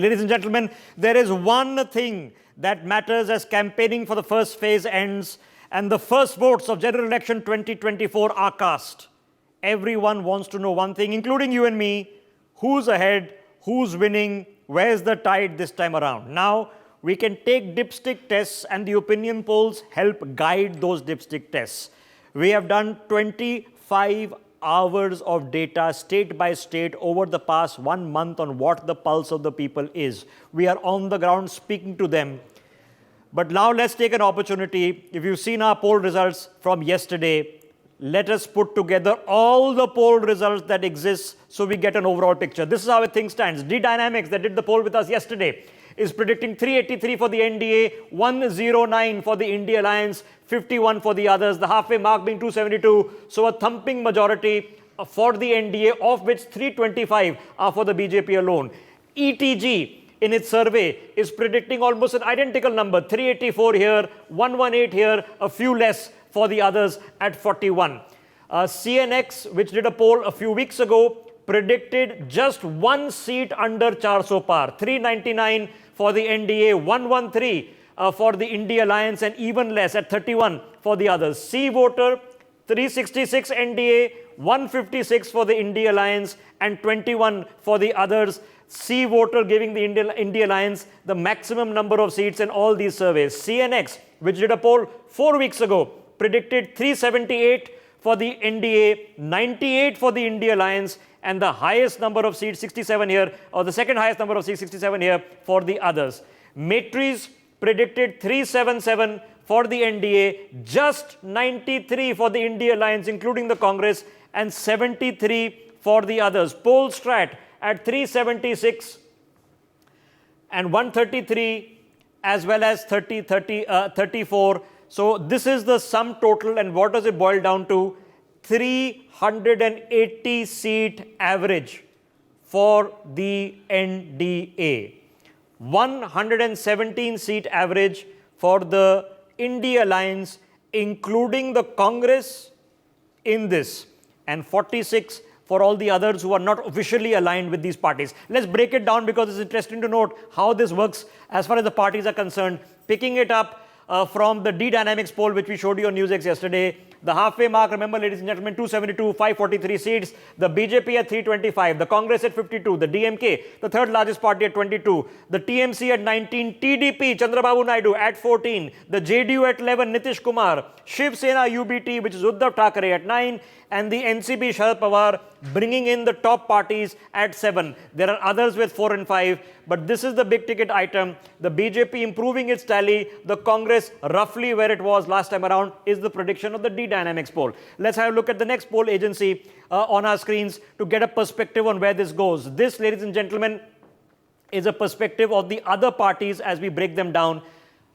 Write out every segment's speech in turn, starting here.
Ladies and gentlemen, there is one thing that matters as campaigning for the first phase ends and the first votes of general election 2024 are cast. Everyone wants to know one thing, including you and me: who's ahead, who's winning, where's the tide this time around? Now, we can take dipstick tests and the opinion polls help guide those dipstick tests. We have done 25 hours of data state by state over the past 1 month on what the pulse of the people is. We are on the ground speaking to them. But now let's take an opportunity. If you've seen our poll results from yesterday, let us put together all the poll results that exist so we get an overall picture. This is how things stands. D-Dynamics, that did the poll with us yesterday, is predicting 383 for the NDA, 109 for the India Alliance, 51 for the others, the halfway mark being 272. So a thumping majority for the NDA, of which 325 are for the BJP alone. ETG, in its survey, is predicting almost an identical number, 384 here, 118 here, a few less for the others at 41. CNX, which did a poll a few weeks ago, predicted just one seat under 400 par, 399 for the NDA, 113 for the India Alliance, and even less at 31 for the others. C voter, 366 NDA, 156 for the India Alliance, and 21 for the others. C voter giving the India Alliance the maximum number of seats in all these surveys. CNX, which did a poll 4 weeks ago, predicted 378 for the NDA, 98 for the India Alliance, and the highest number of seats, 67 here, or the second highest number of seats, 67 here, for the others. Matrix predicted 377 for the NDA, just 93 for the India Alliance, including the Congress, and 73 for the others. Polstrat at 376 and 133, as well as 34. So this is the sum total, and what does it boil down to? 380 seat average for the NDA, 117 seat average for the India Alliance, including the Congress in this, and 46 for all the others who are not officially aligned with these parties. Let's break it down because it's interesting to note how this works as far as the parties are concerned. Picking it up from the D-Dynamics poll, which we showed you on NewsX yesterday. The halfway mark, remember, ladies and gentlemen, 272, 543 seats. The BJP at 325, the Congress at 52, the DMK, the third largest party, at 22, the TMC at 19, TDP, Chandrababu Naidu at 14, the JDU at 11, Nitish Kumar, Shiv Sena UBT, which is Uddhav Thackeray, at 9, and the NCP Sharad Pawar bringing in the top parties at 7. There are others with 4 and 5, but this is the big ticket item. The BJP improving its tally, the Congress roughly where it was last time around, is the prediction of the D-Dynamics poll. Let's have a look at the next poll agency on our screens to get a perspective on where this goes. This, ladies and gentlemen, is a perspective of the other parties as we break them down.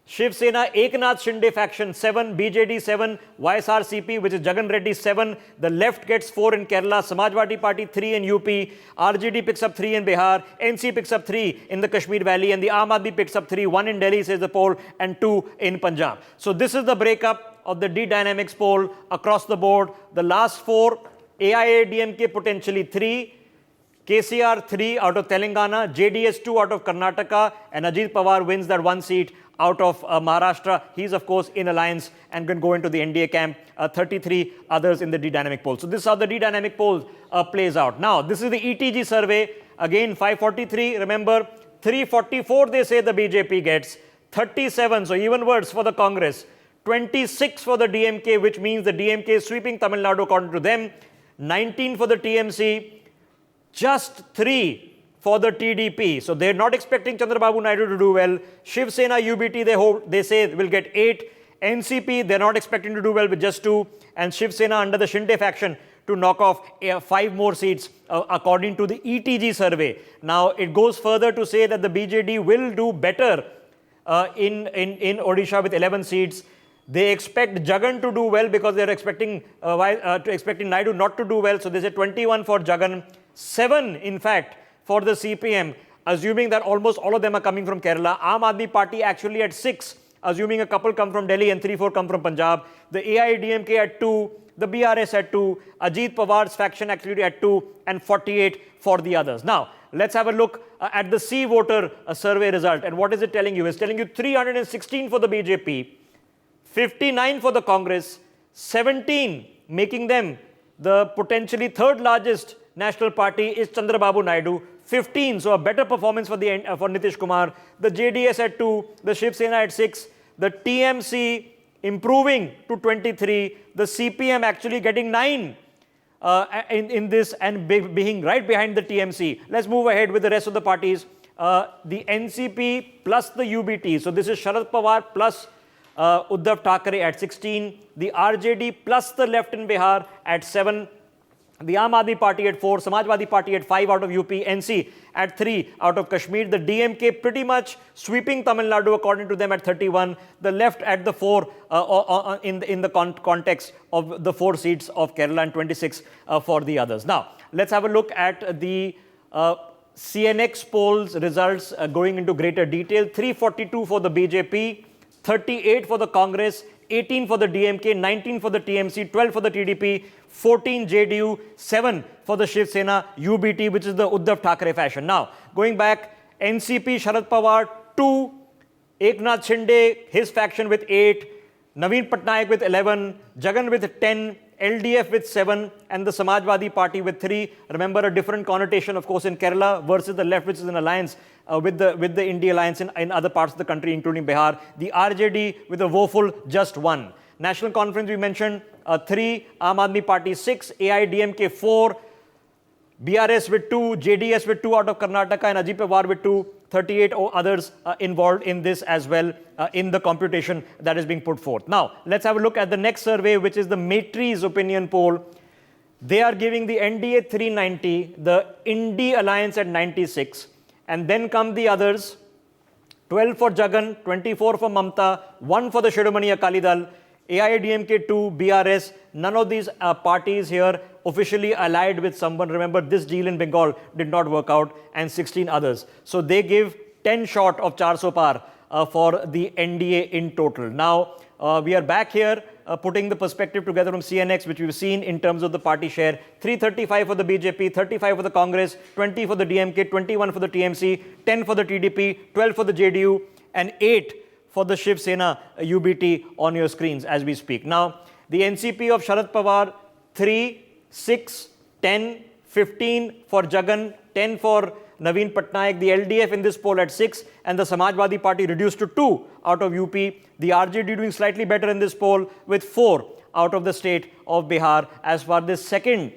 Shiv Sena, Eknath Shinde faction 7, BJD 7, YSRCP, which is Jagan Reddy 7. The left gets 4 in Kerala, Samajwadi Party 3 in UP, RJD picks up 3 in Bihar, NC picks up 3 in the Kashmir Valley, and the Aam Aadmi picks up 3, 1 in Delhi, says the poll, and 2 in Punjab. So this is the breakup of the D-Dynamics poll across the board. The last 4, AIA DMK potentially 3, KCR 3 out of Telangana, JDS 2 out of Karnataka, and Ajit Pawar wins that 1 seat out of Maharashtra. He's, of course, in alliance and can go into the NDA camp. 33 others in the D-Dynamic poll. So this is how the D-Dynamic poll plays out. Now, this is the ETG survey. Again, 543. Remember, 344 they say the BJP gets. 37, so even worse for the Congress. 26 for the DMK, which means the DMK is sweeping Tamil Nadu according to them. 19 for the TMC. Just 3 for the TDP. So they're not expecting Chandrababu Naidu to do well. Shiv Sena UBT, they say will get 8. NCP, they're not expecting to do well with just 2. And Shiv Sena under the Shinde faction to knock off 5 more seats according to the ETG survey. Now, it goes further to say that the BJD will do better in Odisha with 11 seats. They expect Jagan to do well because they're expecting Naidu not to do well. So they say 21 for Jagan, 7 in fact for the CPM, assuming that almost all of them are coming from Kerala. Aam Aadmi Party actually at 6, assuming a couple come from Delhi and 3-4 come from Punjab. The AIADMK at 2, the BRS at 2, Ajit Pawar's faction actually at 2, and 48 for the others. Now, let's have a look at the C voter survey result. And what is it telling you? It's telling you 316 for the BJP, 59 for the Congress, 17 making them the potentially third largest national party is Chandrababu Naidu, 15, so a better performance for Nitish Kumar, the JDS at 2, the Shiv Sena at 6, the TMC improving to 23, the CPM actually getting 9 in this and being right behind the TMC. Let's move ahead with the rest of the parties. The NCP plus the UBT, so this is Sharad Pawar plus Uddhav Thackeray at 16, the RJD plus the left in Bihar at 7, the Aam Aadmi Party at 4, Samajwadi Party at 5 out of UP, NC at 3 out of Kashmir, the DMK pretty much sweeping Tamil Nadu according to them at 31, the left at the 4 in the context of the 4 seats of Kerala and 26 for the others. Now, let's have a look at the CNX polls results going into greater detail. 342 for the BJP, 38 for the Congress, 18 for the DMK, 19 for the TMC, 12 for the TDP, 14 JDU, 7 for the Shiv Sena, UBT, which is the Uddhav Thackeray fashion. Now, going back, NCP, Sharad Pawar, 2, Eknath Shinde, his faction with 8, Naveen Patnaik with 11, Jagan with 10, LDF with 7, and the Samajwadi Party with 3. Remember, a different connotation, of course, in Kerala versus the left, which is an alliance with the India alliance in other parts of the country, including Bihar. The RJD with a woeful just 1. National Conference, we mentioned 3, Aam Aadmi Party 6, AIDMK 4, BRS with 2, JDS with 2 out of Karnataka, and Ajit Pawar with 2, 38 others involved in this as well in the computation that is being put forth. Now, let's have a look at the next survey, which is the Maitre's opinion poll. They are giving the NDA 390, the Indie Alliance at 96, and then come the others, 12 for Jagan, 24 for Mamta, 1 for the Shiromani Akali Dal, AIDMK 2, BRS, none of these parties here officially allied with someone. Remember, this deal in Bengal did not work out, and 16 others. So they give 10 short of 400 par for the NDA in total. Now, we are back here putting the perspective together from CNX, which we've seen in terms of the party share. 335 for the BJP, 35 for the Congress, 20 for the DMK, 21 for the TMC, 10 for the TDP, 12 for the JDU, and 8 for the Shiv Sena UBT on your screens as we speak. Now, the NCP of Sharad Pawar, 3, 6, 10, 15 for Jagan, 10 for Naveen Patnaik, the LDF in this poll at 6, and the Samajwadi Party reduced to 2 out of UP. The RJD doing slightly better in this poll with 4 out of the state of Bihar. As for this second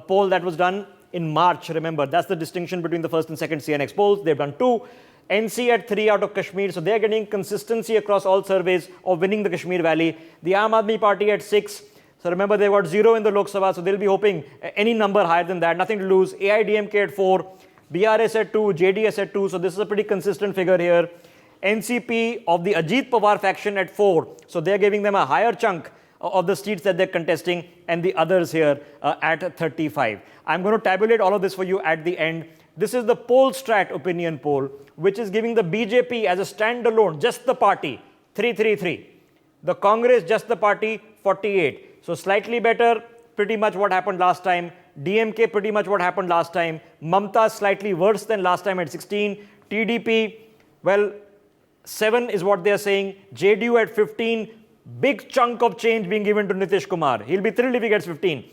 poll that was done in March, remember, that's the distinction between the first and second CNX polls. They've done 2. NC at 3 out of Kashmir, so they're getting consistency across all surveys of winning the Kashmir Valley. The Aam Aadmi Party at 6, so remember they got 0 in the Lok Sabha, so they'll be hoping any number higher than that, nothing to lose. AIDMK at 4, BRS at 2, JDS at 2, so this is a pretty consistent figure here. NCP of the Ajit Pawar faction at 4, so they're giving them a higher chunk of the seats that they're contesting, and the others here at 35. I'm going to tabulate all of this for you at the end. This is the Pollstrat opinion poll, which is giving the BJP as a standalone, just the party, 333. The Congress, just the party, 48. So slightly better, pretty much what happened last time. DMK, pretty much what happened last time. Mamta, slightly worse than last time at 16. TDP, well, 7 is what they're saying. JDU at 15. Big chunk of change being given to Nitish Kumar. He'll be thrilled if he gets 15.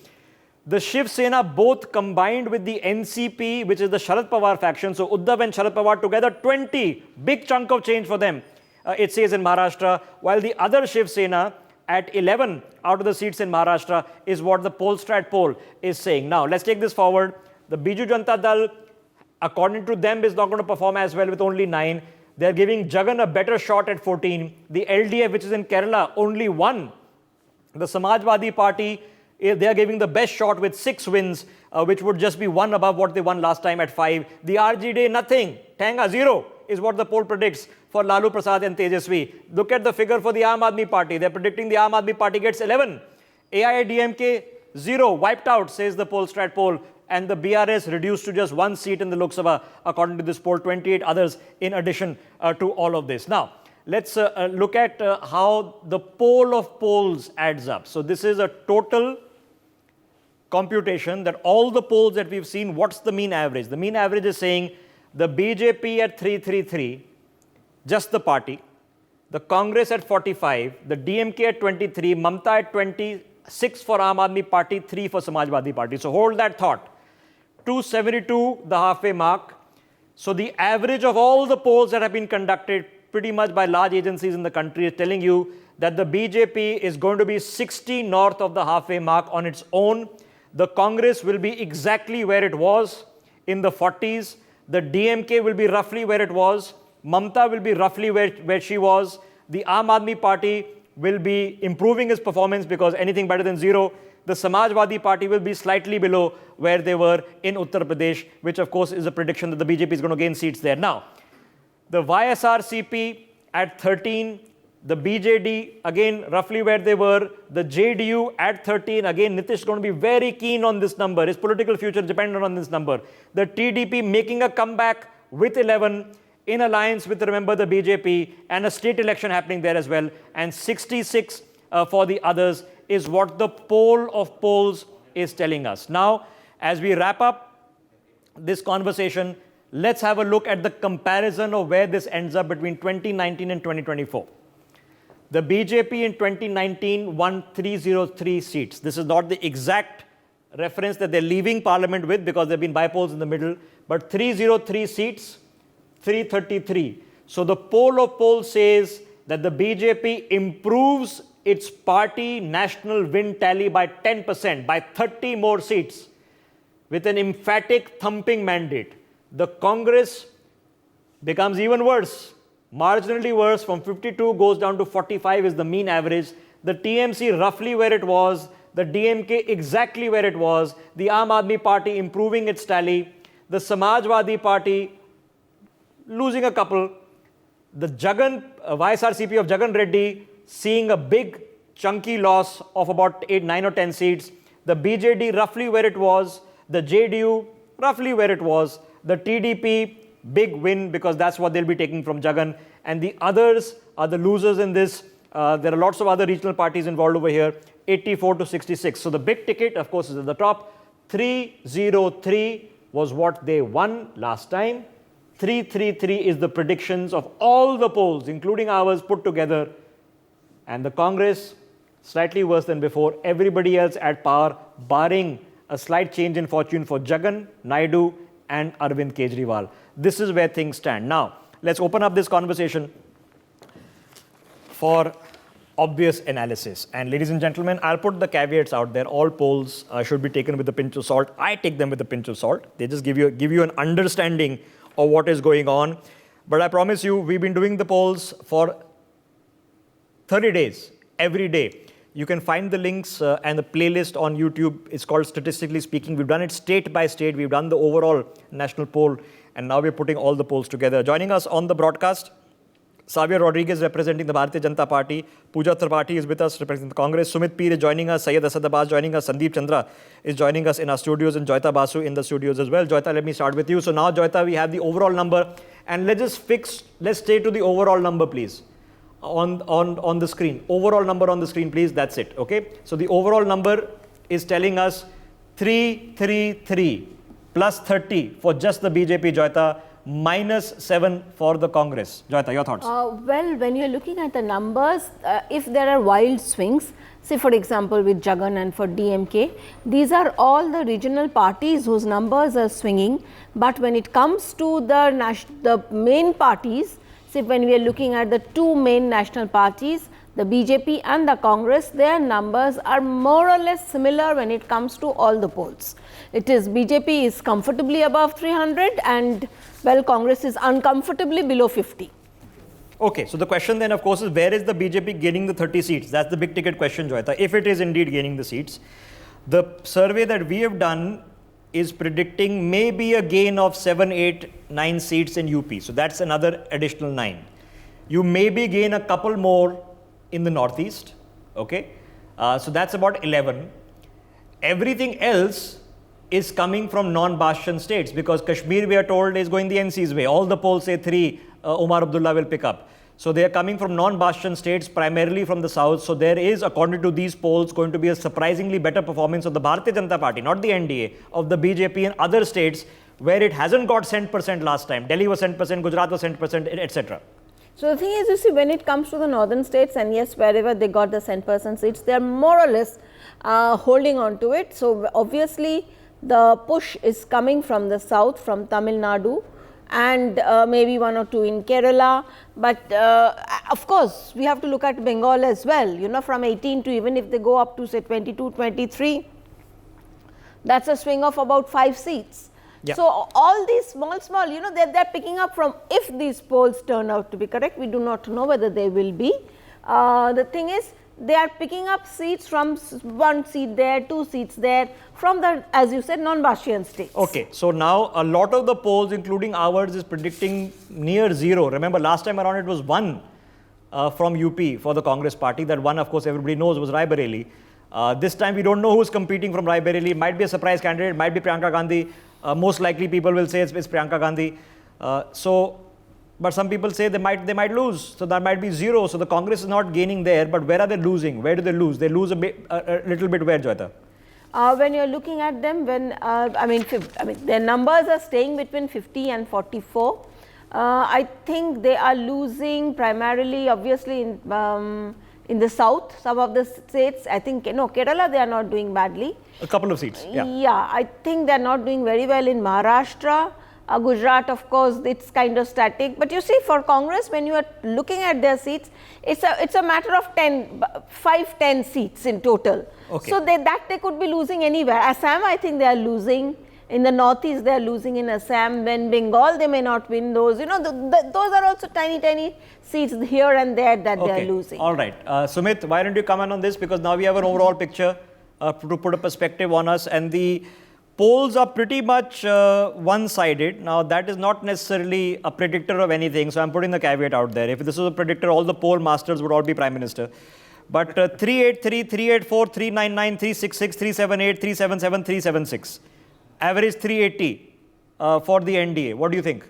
The Shiv Sena both combined with the NCP, which is the Sharad Pawar faction, so Uddhav and Sharad Pawar together, 20. Big chunk of change for them, it says in Maharashtra, while the other Shiv Sena at 11 out of the seats in Maharashtra is what the Pollstrat poll is saying. Now, let's take this forward. The Biju Janata Dal, according to them, is not going to perform as well with only 9. They're giving Jagan a better shot at 14. The LDF, which is in Kerala, only 1. The Samajwadi Party, they are giving the best shot with 6 wins, which would just be 1 above what they won last time at 5. The RJD, nothing. Tanga, 0 is what the poll predicts for Lalu Prasad and Tejaswi. Look at the figure for the Aam Aadmi Party. They're predicting the Aam Aadmi Party gets 11. AIDMK, 0, wiped out, says the Pollstrat poll. And the BRS reduced to just 1 seat in the Lok Sabha, according to this poll, 28 others in addition to all of this. Now, let's look at how the poll of polls adds up. So this is a total computation that all the polls that we've seen, what's the mean average? The mean average is saying the BJP at 333, just the party, the Congress at 45, the DMK at 23, Mamta at 26 for Aam Aadmi Party, 3 for Samajwadi Party. So hold that thought. 272, the halfway mark. So the average of all the polls that have been conducted pretty much by large agencies in the country is telling you that the BJP is going to be 60 north of the halfway mark on its own. The Congress will be exactly where it was in the 40s. The DMK will be roughly where it was. Mamta will be roughly where she was. The Aam Aadmi Party will be improving its performance because anything better than zero. The Samajwadi Party will be slightly below where they were in Uttar Pradesh, which of course is a prediction that the BJP is going to gain seats there. Now, the YSRCP at 13, the BJD again roughly where they were, the JDU at 13, again Nitish is going to be very keen on this number. His political future dependent on this number. The TDP making a comeback with 11 in alliance with, remember, the BJP, and a state election happening there as well, and 66 for the others is what the poll of polls is telling us. Now, as we wrap up this conversation, let's have a look at the comparison of where this ends up between 2019 and 2024. The BJP in 2019 won 303 seats. This is not the exact reference that they're leaving parliament with because there have been by-polls in the middle, but 303 seats, 333. So the poll of polls says that the BJP improves its party national win tally by 10%, by 30 more seats, with an emphatic thumping mandate. The Congress becomes even worse, marginally worse, from 52 goes down to 45 is the mean average. The TMC roughly where it was, the DMK exactly where it was, the Aam Aadmi Party improving its tally, the Samajwadi Party losing a couple, the YSRCP of Jagan Reddy seeing a big chunky loss of about 8, 9 or 10 seats, the BJD roughly where it was, the JDU roughly where it was, the TDP big win because that's what they'll be taking from Jagan, and the others are the losers in this. There are lots of other regional parties involved over here, 84 to 66. So the big ticket, of course, is at the top. 303 was what they won last time. 333 is the predictions of all the polls, including ours, put together. And the Congress, slightly worse than before. Everybody else at par, barring a slight change in fortune for Jagan, Naidu, and Arvind Kejriwal. This is where things stand. Now, let's open up this conversation for obvious analysis. And ladies and gentlemen, I'll put the caveats out there. All polls should be taken with a pinch of salt. I take them with a pinch of salt. They just give you an understanding of what is going on. But I promise you, we've been doing the polls for 30 days, every day. You can find the links and the playlist on YouTube. It's called Statistically Speaking. We've done it state by state. We've done the overall national poll, and now we're putting all the polls together. Joining us on the broadcast, Xavier Rodriguez representing the Bharatiya Janata Party. Pooja Tripathi is with us representing the Congress. Sumit Peer is joining us. Syed Asad Abbas joining us. Sandeep Chandra is joining us in our studios, and Joyita Basu in the studios as well. Joyita, let me start with you. So now, Joyita, we have the overall number, and let's stay to the overall number, please. On the screen. Overall number on the screen, please. That's it. Okay. So the overall number is telling us 333 plus 30 for just the BJP, Joyita, minus 7 for the Congress. Joyita, your thoughts? Well, when you're looking at the numbers, if there are wild swings, say for example with Jagan and for DMK, these are all the regional parties whose numbers are swinging. But when it comes to the main parties, see, when we are looking at the two main national parties, the BJP and the Congress, their numbers are more or less similar when it comes to all the polls. It is BJP is comfortably above 300 and, well, Congress is uncomfortably below 50. Okay, so the question then, of course, is where is the BJP gaining the 30 seats? That's the big ticket question, Joyita, if it is indeed gaining the seats. The survey that we have done is predicting maybe a gain of 7, 8, 9 seats in UP. So that's another additional 9. You maybe gain a couple more in the Northeast. Okay. So that's about 11. Everything else is coming from non-bastion states because Kashmir, we are told, is going the NC's way. All the polls say 3, Omar Abdullah will pick up. So they are coming from non-bastion states, primarily from the south. So there is, according to these polls, going to be a surprisingly better performance of the Bharatiya Janata Party, not the NDA, of the BJP in other states where it hasn't got cent percent last time. Delhi was cent percent, Gujarat was cent percent, etc. So the thing is, you see, when it comes to the northern states, and yes, wherever they got the cent percent seats, they are more or less holding on to it. So obviously, the push is coming from the south, from Tamil Nadu, and maybe one or two in Kerala. But of course, we have to look at Bengal as well, you know, from 18 to even if they go up to say 22, 23, that's a swing of about 5 seats. Yeah. So all these small, you know, they're picking up from, if these polls turn out to be correct, we do not know whether they will be. The thing is, they are picking up seats from 1 seat there, 2 seats there, from the, as you said, non-bastion states. Okay, so now a lot of the polls, including ours, is predicting near zero. Remember, last time around it was 1 from UP for the Congress party. That 1, of course, everybody knows was Rai Bareli. This time we don't know who's competing from Rai Bareli. It might be a surprise candidate, it might be Priyanka Gandhi. Most likely people will say it's Priyanka Gandhi. But some people say they might lose. So that might be 0. So the Congress is not gaining there. But where are they losing? Where do they lose? They lose a little bit where, Joyita? When you're looking at them, when I mean their numbers are staying between 50 and 44. I think they are losing primarily, obviously, in the south, some of the states. I think, no, Kerala, they are not doing badly. A couple of seats, yeah. Yeah, I think they are not doing very well in Maharashtra. Gujarat, of course, it's kind of static. But you see, for Congress, when you are looking at their seats, it's a matter of 5-10 seats in total. Okay. So they could be losing anywhere. Assam, I think they are losing. In the northeast, they are losing in Assam. When Bengal, they may not win those. You know, those are also tiny seats here and there that they are losing. All right. Sumit, why don't you comment on this? Because now we have an overall picture to put a perspective on us. And the polls are pretty much one-sided. Now, that is not necessarily a predictor of anything. So I'm putting the caveat out there. If this was a predictor, all the poll masters would all be Prime Minister. But 383, 384, 399, 366, 378, 377, 376. Average 380 for the NDA. What do you think?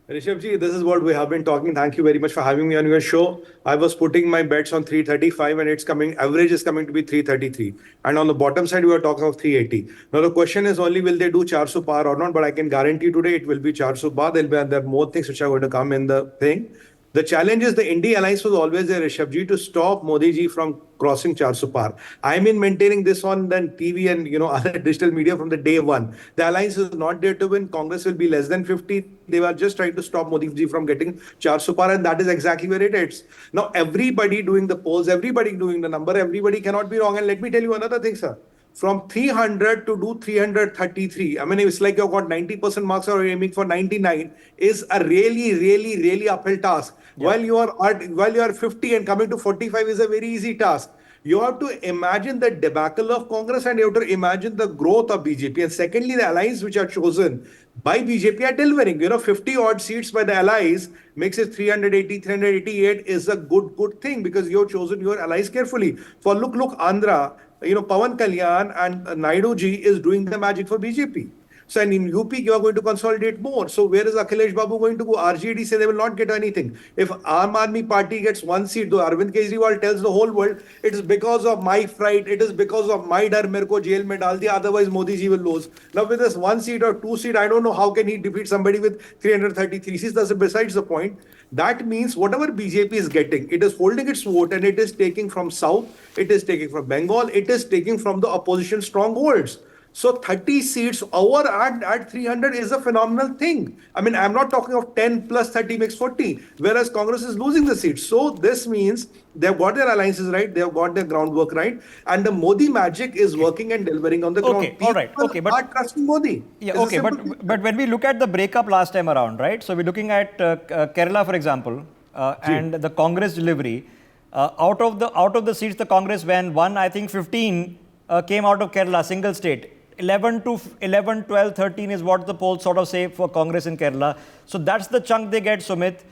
Rishabh this is what we have been talking. Thank you very much for having me on your show. I was putting my bets on 335 and it's coming, average is coming to be 333. And on the bottom side, we are talking of 380. Now, the question is only will they do 400 par or not, but I can guarantee today it will be 400 par. There are more things which are going to come in the thing. The challenge is the India alliance was always there, Rishabh to stop Modi ji from crossing 400 par. I mean, maintaining this on the TV and other digital media from the day one. The alliance is not there to win. Congress will be less than 50. They were just trying to stop Modi ji from getting 400 par, and that is exactly where it is. Now, everybody doing the polls, everybody doing the number, everybody cannot be wrong. And let me tell you another thing, sir. From 300 to do 333, I mean, it's like you've got 90% marks or you're aiming for 99 is a really uphill task. Yeah. While you are 50 and coming to 45 is a very easy task. You have to imagine the debacle of Congress and you have to imagine the growth of BJP. And secondly, the allies which are chosen by BJP are delivering. 50 odd seats by the allies makes it 380, 388 is a good thing because you have chosen your allies carefully. For look, Andhra, Pawan Kalyan and Naidu ji is doing the magic for BJP. So and in UP, you are going to consolidate more. So where is Akhilesh Babu going to go? RJD say they will not get anything. If Aam Aadmi Party gets 1 seat, though Arvind Kejriwal tells the whole world, it is because of my fright, it is because of my dar, merko jail mein dal diya, otherwise Modi ji will lose. Now with this 1 seat or 2 seat, I don't know how can he defeat somebody with 333 seats. That's besides the point. That means whatever BJP is getting, it is holding its vote and it is taking from South, it is taking from Bengal, it is taking from the opposition strongholds. So 30 seats over at 300 is a phenomenal thing. I mean, I'm not talking of 10 plus 30 makes 40, whereas Congress is losing the seats. So this means they've got their alliances right, they've got their groundwork right, and the Modi magic is working and delivering on the ground. Okay, all right. Okay, but are trusting Modi. Yeah, okay, but when we look at the breakup last time around, right? So we're looking at Kerala, for example, and the Congress delivery. Out of the seats the Congress won, I think 15 came out of Kerala, single state. 11, 12, 13 is what the polls sort of say for Congress in Kerala. So that's the chunk they get, Sumit.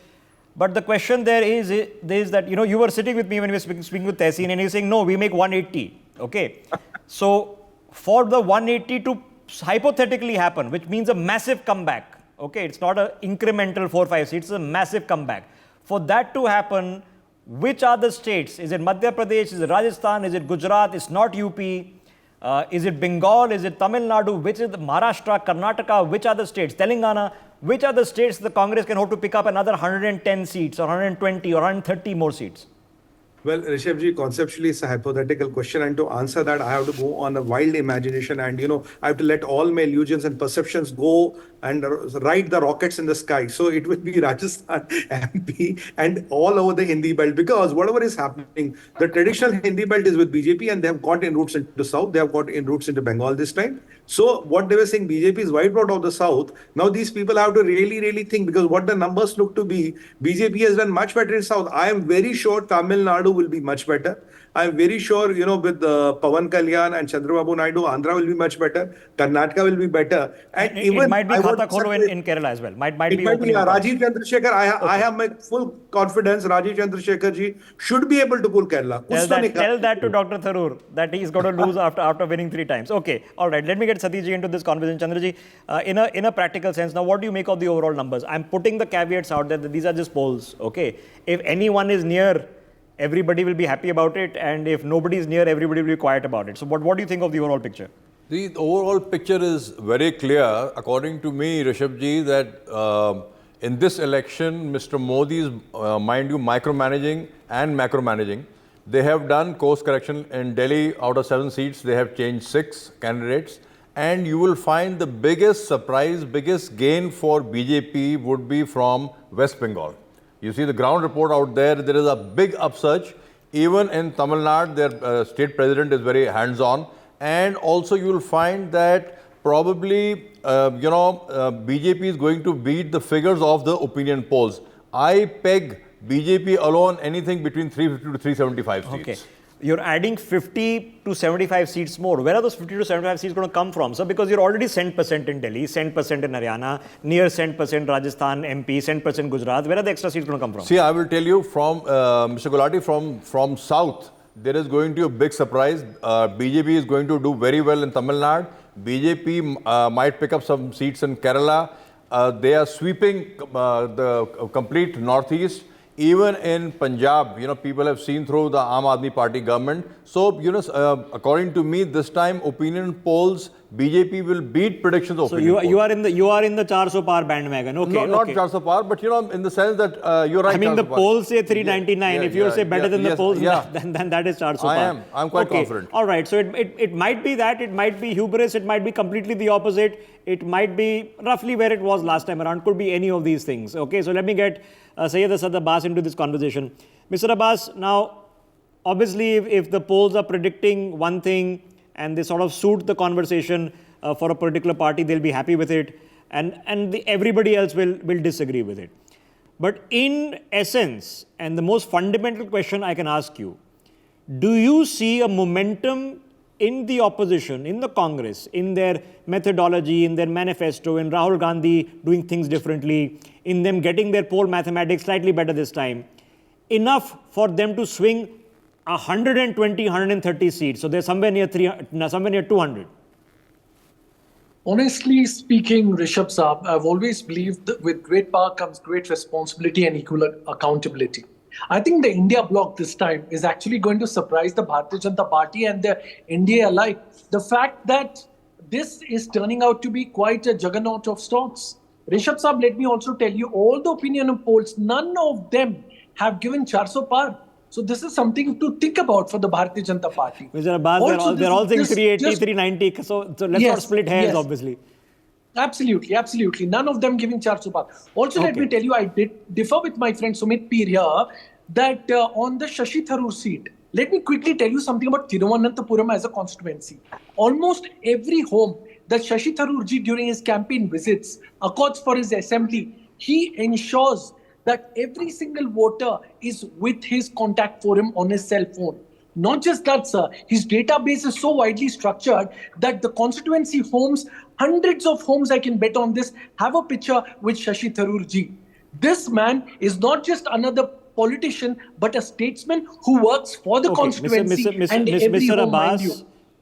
But the question there is that, you were sitting with me when we were speaking with Tehseen and you're saying, no, we make 180. Okay. So for the 180 to hypothetically happen, which means a massive comeback. Okay. It's not an incremental 4-5 seats, it's a massive comeback. For that to happen, which are the states? Is it Madhya Pradesh? Is it Rajasthan? Is it Gujarat? It's not UP. Is it Bengal? Is it Tamil Nadu? Which is Maharashtra, Karnataka? Which are the states? Telangana? Which are the states the Congress can hope to pick up another 110 seats or 120 or 130 more seats? Well, Rishabh conceptually it's a hypothetical question, and to answer that, I have to go on a wild imagination, and I have to let all my illusions and perceptions go and ride the rockets in the sky. So it will be Rajasthan, MP, and all over the Hindi belt, because whatever is happening, the traditional Hindi belt is with BJP, and they have got inroads into South, they have got inroads into Bengal this time. So what they were saying, BJP is wiped out of the South. Now these people have to really think, because what the numbers look to be, BJP has done much better in South. I am very sure Tamil Nadu will be much better. I am very sure, with Pawan Kalyan and Chandrababu Naidu, Andhra will be much better. Karnataka will be better. And even it might be Khata Kholo in Kerala as well. Might be opening up. Rajiv Chandrasekhar, I have my full confidence. Rajiv Chandrasekhar ji should be able to pull Kerala. Tell that to Dr. Tharoor, that he's going to lose after winning 3 times. Okay, all right. Let me get Satish ji into this conversation. Chandraji, in a practical sense, now what do you make of the overall numbers? I'm putting the caveats out there that these are just polls. Okay, if anyone is near, everybody will be happy about it, and if nobody is near, everybody will be quiet about it. So what do you think of the overall picture? The overall picture is very clear, according to me, Rishabh ji, that in this election, Mr. Modi is, mind you, micromanaging and macromanaging. They have done course correction in Delhi. Out of 7 seats, they have changed 6 candidates. And you will find the biggest surprise, biggest gain for BJP would be from West Bengal. You see the ground report out there, there is a big upsurge. Even in Tamil Nadu, their state president is very hands-on. And also you will find that probably, BJP is going to beat the figures of the opinion polls. I peg BJP alone anything between 350 to 375 seats. Okay. You're adding 50 to 75 seats more. Where are those 50 to 75 seats going to come from? So because you're already cent percent in Delhi, cent percent in Haryana, near cent percent Rajasthan, MP, cent percent Gujarat. Where are the extra seats going to come from? See, I will tell you from Mr. Gulati, from South, there is going to be a big surprise. BJP is going to do very well in Tamil Nadu. BJP might pick up some seats in Kerala. They are sweeping the complete northeast. Even in Punjab, people have seen through the Aam Aadmi Party government. So, according to me, this time opinion polls, BJP will beat predictions of opinion polls. So you are in the 400 par bandwagon. Okay, not 400 par, but in the sense that you're right. I mean, the polls say 399. If you say better than the polls, then that is 400 par. I'm quite confident. All right. So it might be that, it might be hubris, it might be completely the opposite. It might be roughly where it was last time around. Could be any of these things. Okay. So let me get Syed Asad Abbas into this conversation. Mr. Abbas, now, obviously, if the polls are predicting one thing and they sort of suit the conversation for a particular party, they'll be happy with it, and everybody else will disagree with it. But in essence, and the most fundamental question I can ask you, do you see a momentum in the opposition, in the Congress, in their methodology, in their manifesto, in Rahul Gandhi doing things differently, in them getting their poll mathematics slightly better this time, enough for them to swing 120, 130 seats? So they're somewhere near 200. Honestly speaking, Rishabh Saab, I've always believed that with great power comes great responsibility and equal accountability. I think the India bloc this time is actually going to surprise the Bharatiya Janata Party and the India alike. The fact that this is turning out to be quite a juggernaut of sorts. Rishabh Saab, let me also tell you, all the opinion polls, none of them have given 400 par. So this is something to think about for the Bharatiya Janata Party. Mr. Abbas, they're all saying 380, 390. So let's not split hairs, obviously. Absolutely. None of them giving 400 par. Also, let me tell you, I did differ with my friend Sumit Peer here that on the Shashi Tharoor seat, let me quickly tell you something about Thiruvananthapuram as a constituency. Almost every home that Shashi Tharoor ji during his campaign visits, accords for his assembly, he ensures that every single voter is with his contact forum on his cell phone. Not just that, sir, his database is so widely structured that the constituency homes, hundreds of homes, I can bet on this, have a picture with Shashi Tharoor ji. This man is not just another politician, but a statesman who works for the constituency and every home, mind you.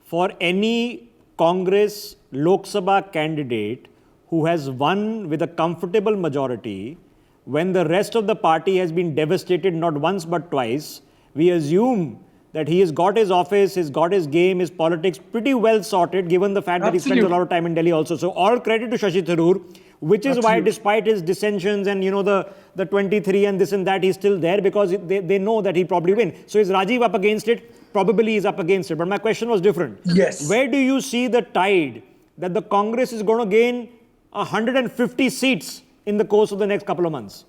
For any Congress Lok Sabha candidate who has won with a comfortable majority, when the rest of the party has been devastated not once but twice, we assume that he has got his office, he's got his game, his politics pretty well sorted, given the fact that he spends a lot of time in Delhi also. So all credit to Shashi Tharoor, which is why despite his dissensions and, you know, the 23 and this and that, he's still there, because they know that he'll probably win. So is Rajiv up against it? Probably he's up against it. But my question was different. Yes. Where do you see the tide that the Congress is going to gain 150 seats in the course of the next couple of months?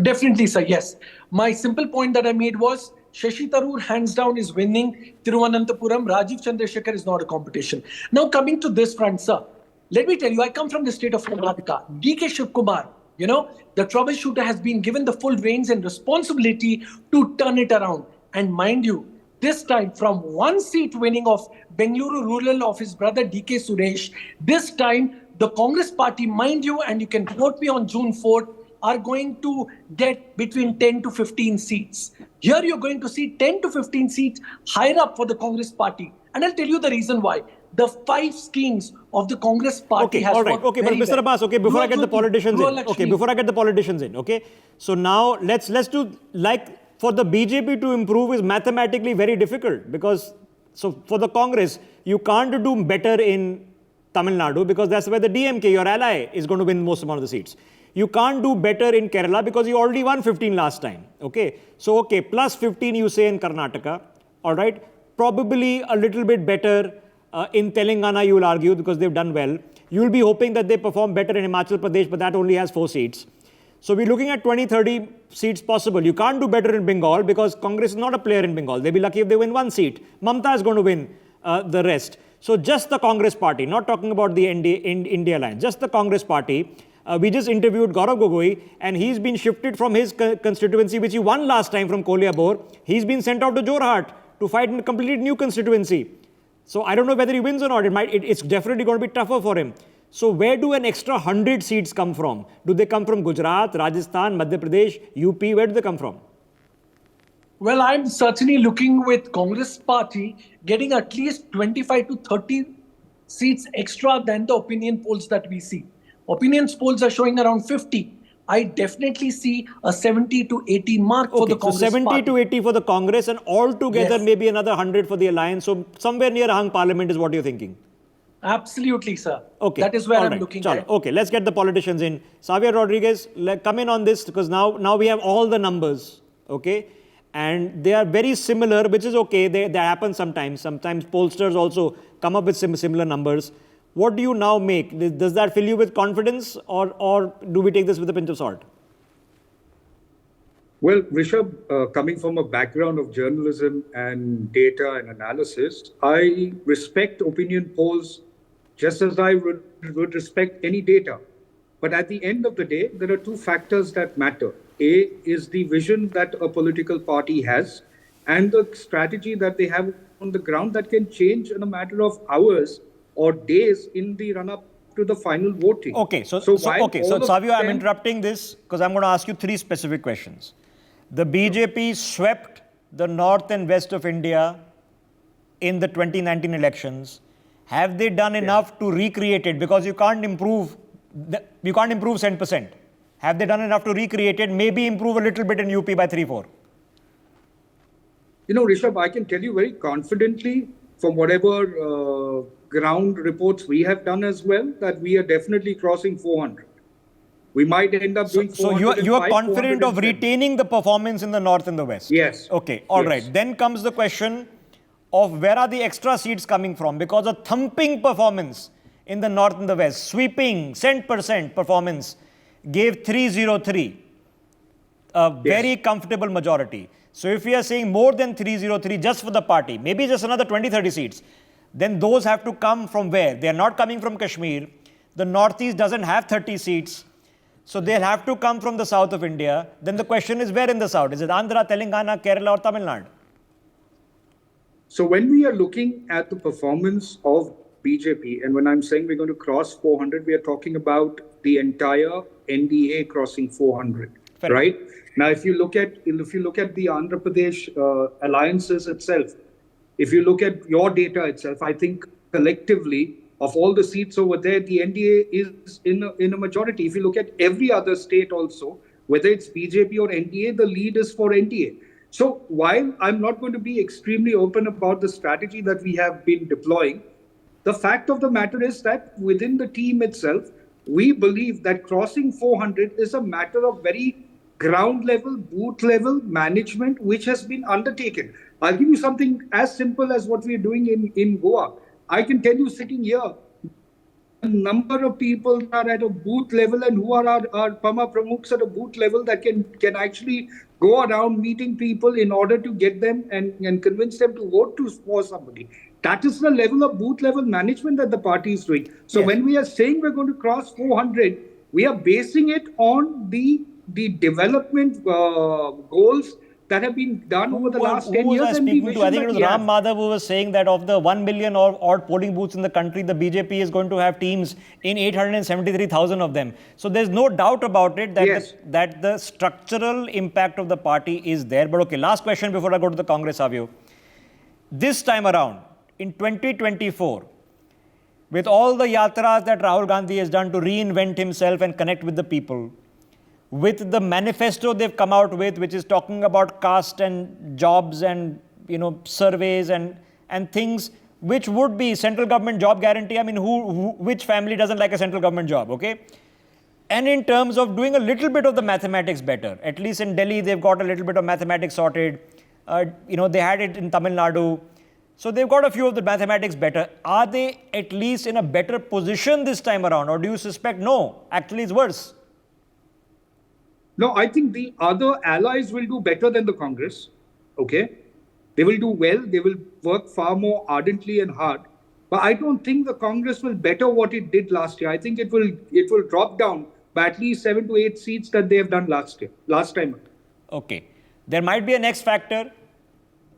Definitely, sir. Yes. My simple point that I made was Shashi Tharoor hands down is winning Thiruvananthapuram. Rajiv Chandrasekhar is not a competition. Now coming to this front, sir, let me tell you, I come from the state of Karnataka. DK Shivkumar, you know, the troubleshooter, has been given the full reins and responsibility to turn it around. And mind you, this time from one seat winning of Bengaluru rural of his brother DK Suresh, this time the Congress party, mind you, and you can vote me on June 4th, are going to get between 10 to 15 seats. Here you're going to see 10 to 15 seats higher up for the Congress party. And I'll tell you the reason why. The 5 schemes of the Congress party has worked but Mr. Abbas, before I get the politicians in, so now let's do, like, for the BJP to improve is mathematically very difficult, because so for the Congress, you can't do better in Tamil Nadu because that's where the DMK, your ally, is going to win most amount of the seats. You can't do better in Kerala because you already won 15 last time. So plus 15 you say in Karnataka. All right. Probably a little bit better in Telangana, you will argue, because they've done well. You will be hoping that they perform better in Himachal Pradesh, but that only has 4 seats. So we're looking at 20, 30 seats possible. You can't do better in Bengal because Congress is not a player in Bengal. They'll be lucky if they win 1 seat. Mamta is going to win the rest. So just the Congress party, not talking about the India Alliance, just the Congress party. We just interviewed Gaurav Gogoi, and he's been shifted from his constituency, which he won last time from Koliabor. He's been sent out to Jorhat to fight in a completely new constituency. So I don't know whether he wins or not. It's definitely going to be tougher for him. So where do an extra 100 seats come from? Do they come from Gujarat, Rajasthan, Madhya Pradesh, UP? Where do they come from? Well, I'm certainly looking with Congress party getting at least 25 to 30 seats extra than the opinion polls that we see. Opinion polls are showing around 50. I definitely see a 70 to 80 mark for the Congress so 70 party. to 80 for the Congress, and altogether maybe another 100 for the alliance. So somewhere near a hung parliament is what you're thinking. Absolutely, sir. That is where I'm looking at. Okay, let's get the politicians in. Xavier Rodriguez, come in on this, because now we have all the numbers, and they are very similar, which is okay. They happen sometimes. Sometimes pollsters also come up with similar numbers. What do you now make? Does that fill you with confidence, or do we take this with a pinch of salt? Well, Rishabh, coming from a background of journalism and data and analysis, I respect opinion polls just as I would respect any data. But at the end of the day, there are 2 factors that matter. A is the vision that a political party has, and the strategy that they have on the ground that can change in a matter of hours or days in the run-up to the final voting. So Savio, I'm interrupting this because I'm going to ask you 3 specific questions. The BJP swept the north and west of India in the 2019 elections. Have they done enough to recreate it? Because you can't improve 100%. Have they done enough to recreate it? Maybe improve a little bit in UP by 3-4. You know, Rishabh, I can tell you very confidently from whatever ground reports we have done as well, that we are definitely crossing 400. We might end up doing 400. So you are confident of retaining the performance in the north and the west? Yes. Okay, all right. Then comes the question of where are the extra seats coming from? Because a thumping performance in the north and the west, sweeping cent% performance, gave 303, a very comfortable majority. So if we are saying more than 303 just for the party, maybe just another 20-30 seats, then those have to come from where? They are not coming from Kashmir. The Northeast doesn't have 30 seats. So they'll have to come from the south of India. Then the question is, where in the south? Is it Andhra, Telangana, Kerala or Tamil Nadu? So when we are looking at the performance of BJP, and when I'm saying we're going to cross 400, we are talking about the entire NDA crossing 400, right? Now, if you look at the Andhra Pradesh alliances itself, if you look at your data itself, I think collectively of all the seats over there, the NDA is in a majority. If you look at every other state also, whether it's BJP or NDA, the lead is for NDA. So while I'm not going to be extremely open about the strategy that we have been deploying, the fact of the matter is that within the team itself, we believe that crossing 400 is a matter of very ground level, booth level management, which has been undertaken. I'll give you something as simple as what we're doing in Goa. I can tell you sitting here, a number of people are at a booth level and who are our Pama Pramukhs at a booth level that can actually go around meeting people in order to get them and convince them to vote for somebody. That is the level of booth level management that the party is doing. So when we are saying we're going to cross 400, we are basing it on the development goals that have been done over the last 10 years. I think it was Ram Madhav who was saying that of the 1 million or odd polling booths in the country, the BJP is going to have teams in 873,000 of them. So there's no doubt about it that, that the structural impact of the party is there. But okay, last question before I go to the Congress, Savio. This time around, in 2024, with all the yatras that Rahul Gandhi has done to reinvent himself and connect with the people, with the manifesto they've come out with, which is talking about caste and jobs and, surveys and things which would be central government job guarantee. I mean, which family doesn't like a central government job, okay? And in terms of doing a little bit of the mathematics better, at least in Delhi, they've got a little bit of mathematics sorted. They had it in Tamil Nadu. So they've got a few of the mathematics better. Are they at least in a better position this time around? Or do you suspect, no, actually it's worse? No, I think the other allies will do better than the Congress. Okay. They will do well. They will work far more ardently and hard. But I don't think the Congress will better what it did last year. I think it will drop down by at least 7 to 8 seats that they have done last time. Okay. There might be an X factor,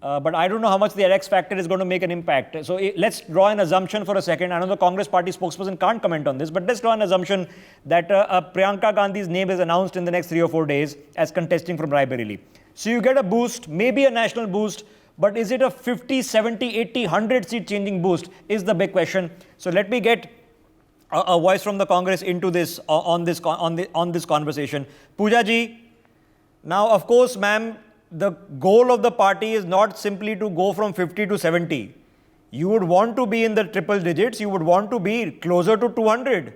but I don't know how much the X factor is going to make an impact. So let's draw an assumption for a second. I know the Congress party spokesperson can't comment on this, but let's draw an assumption that Priyanka Gandhi's name is announced in the next 3 or 4 days as contesting from Raebareli. So you get a boost, maybe a national boost, but is it a 50, 70, 80, 100 seat changing boost is the big question. So let me get a voice from the Congress into this, on this conversation. Pooja ji, now of course, ma'am, the goal of the party is not simply to go from 50 to 70. You would want to be in the triple digits. You would want to be closer to 200,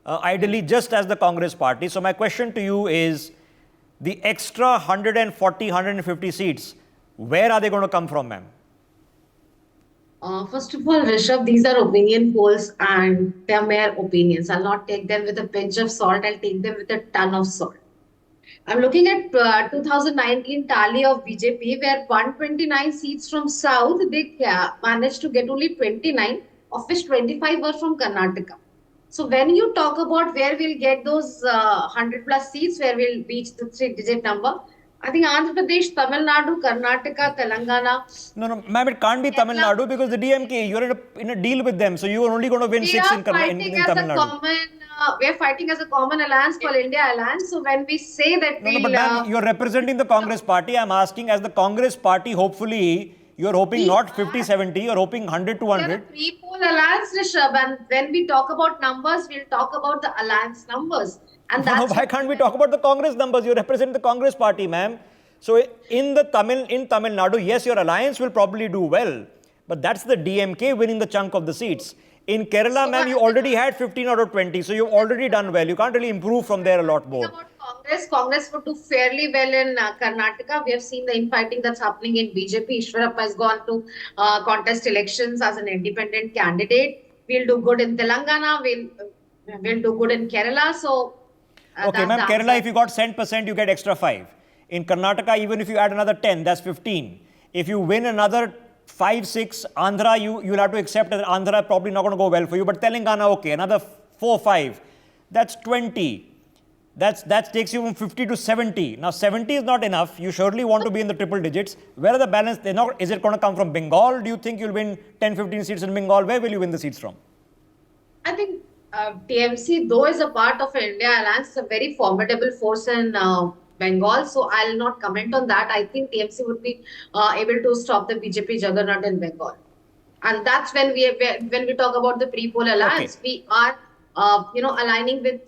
ideally just as the Congress party. So my question to you is, the extra 140, 150 seats, where are they going to come from, ma'am? First of all, Rishabh, these are opinion polls and they're mere opinions. I'll not take them with a pinch of salt. I'll take them with a ton of salt. I'm looking at 2019 tally of BJP, where 129 seats from South, they managed to get only 29, of which 25 were from Karnataka. So when you talk about where we'll get those 100 plus seats, where we'll reach the 3-digit number, I think Andhra Pradesh, Tamil Nadu, Karnataka, Telangana. No, ma'am, it can't be Tamil Nadu because the DMK, you're in a deal with them. So you're only going to win 6 in Tamil Nadu. We are fighting as a common alliance called India Alliance. So when we say that but ma'am, you're representing the Congress party. I'm asking, as the Congress party, hopefully, you're hoping not 50, 70, you're hoping 100, 200. We are a three-pole alliance, Rishabh. And when we talk about numbers, we'll talk about the alliance numbers. And that's why can't we talk about the Congress numbers? You represent the Congress party, ma'am. So in Tamil Nadu, yes, your alliance will probably do well. But that's the DMK winning the chunk of the seats. In Kerala, ma'am, you already had 15 out of 20. So you've already done well. You can't really improve from there a lot more. About Congress would do fairly well in Karnataka. We have seen the infighting that's happening in BJP. Ishwarappa has gone to contest elections as an independent candidate. We'll do good in Telangana. We'll do good in Kerala. So okay, ma'am, Kerala, if you got 10%, you get extra 5. In Karnataka, even if you add another 10, that's 15. If you win another 5, 6, Andhra, you'll have to accept that Andhra probably not going to go well for you. But Telangana, okay, another 4, 5. That's 20. That takes you from 50 to 70. Now, 70 is not enough. You surely want to be in the triple digits. Where are the balance? Is it going to come from Bengal? Do you think you'll win 10, 15 seats in Bengal? Where will you win the seats from? I think TMC, though is a part of India Alliance, is a very formidable force in Bengal. So I'll not comment on that. I think TMC would be able to stop the BJP juggernaut in Bengal. And that's when we talk about the pre-poll alliance, we are aligning with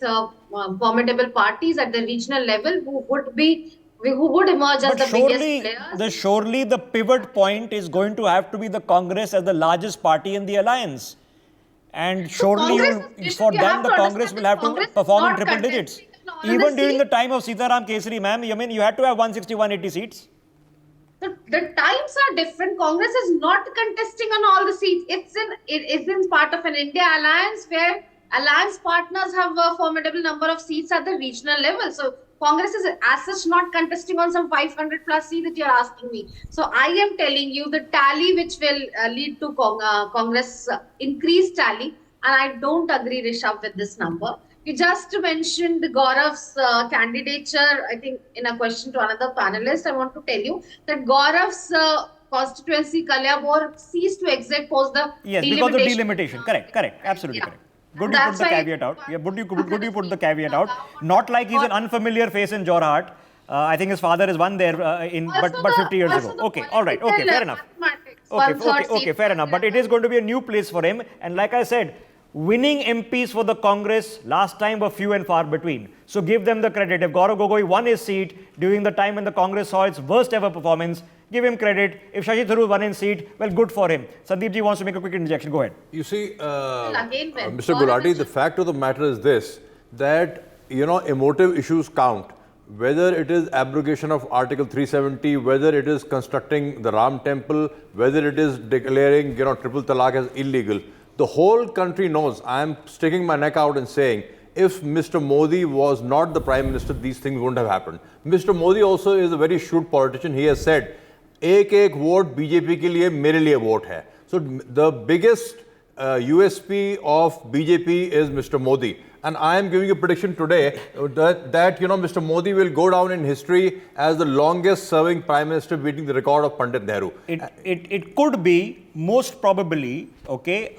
formidable parties at the regional level who would emerge as the biggest players. Surely the pivot point is going to have to be the Congress as the largest party in the alliance. And surely for them the Congress will have to perform in triple digits. Even during the time of Sitaram Kesari, ma'am, I mean, you had to have 160, 180 seats. The times are different. Congress is not contesting on all the seats. It is part of an India alliance where alliance partners have a formidable number of seats at the regional level. So Congress is as such not contesting on some 500 plus seats that you're asking me. So I am telling you the tally which will lead to Congress increased tally, and I don't agree, Rishabh, with this number. You just mentioned Gaurav's candidature, I think, in a question to another panelist. I want to tell you that Gaurav's constituency, Kalyabor, ceased to exist post the delimitation. Because of delimitation. Correct. Absolutely correct. Good you put the caveat out. Yeah, good you put the caveat out. Not like he's an unfamiliar face in Jorhat. I think his father is one there but 50 years ago. Okay, all right. Okay, fair enough. Okay, fair enough. But it is going to be a new place for him. And like I said, winning MPs for the Congress last time were few and far between. So give them the credit. If Gaurav Gogoi won his seat during the time when the Congress saw its worst ever performance, give him credit. If Shashi Tharoor won his seat, well, good for him. Sandeep ji wants to make a quick interjection. Go ahead. You see, Mr. Gulati, the fact of the matter is this, that, emotive issues count. Whether it is abrogation of Article 370, whether it is constructing the Ram temple, whether it is declaring, triple talaq as illegal. The whole country knows. I am sticking my neck out and saying, if Mr. Modi was not the Prime Minister, these things wouldn't have happened. Mr. Modi also is a very shrewd politician. He has said, एक vote BJP के लिए मेरे लिए vote है. So the biggest USP of BJP is Mr. Modi. And I am giving a prediction today that Mr. Modi will go down in history as the longest serving Prime Minister, beating the record of Pandit Nehru. It could be, most probably, okay,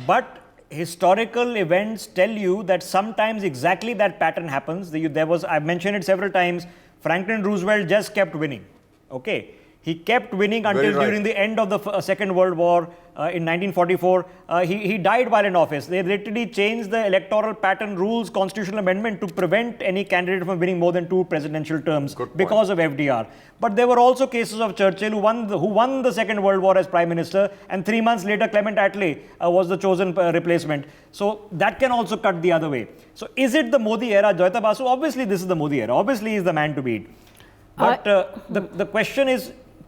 but historical events tell you that sometimes exactly that pattern happens. I've mentioned it several times, Franklin Roosevelt just kept winning, okay. He kept winning until during the end of the Second World War in 1944. He died while in office. They literally changed the electoral pattern rules, constitutional amendment to prevent any candidate from winning more than 2 presidential terms because of FDR. But there were also cases of Churchill who won the Second World War as Prime Minister, and 3 months later Clement Attlee was the chosen replacement. So that can also cut the other way. So is it the Modi era, Joyita Basu? Obviously this is the Modi era. Obviously he is the man to beat. But the question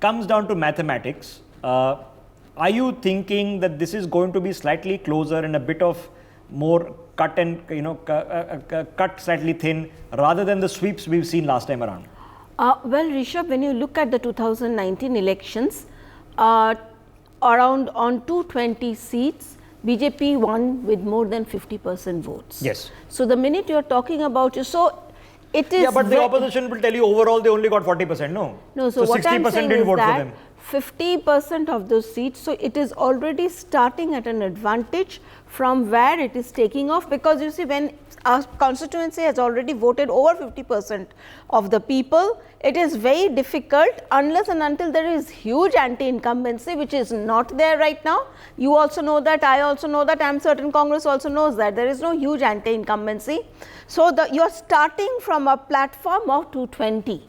comes down to mathematics. Are you thinking that this is going to be slightly closer and a bit of more cut and cut slightly thin rather than the sweeps we've seen last time around? Well, Rishabh, when you look at the 2019 elections, around on 220 seats, BJP won with more than 50% votes. Yes. So the minute you're talking about it is. Yeah, but the opposition will tell you overall they only got 40%, no? No, so what 60% I'm saying didn't is vote for that them. 50% of those seats, so it is already starting at an advantage from where it is taking off, because you see, when our constituency has already voted over 50% of the people, it is very difficult unless and until there is huge anti-incumbency, which is not there right now. You also know that, I also know that, I am certain Congress also knows that there is no huge anti-incumbency. So you are starting from a platform of 220.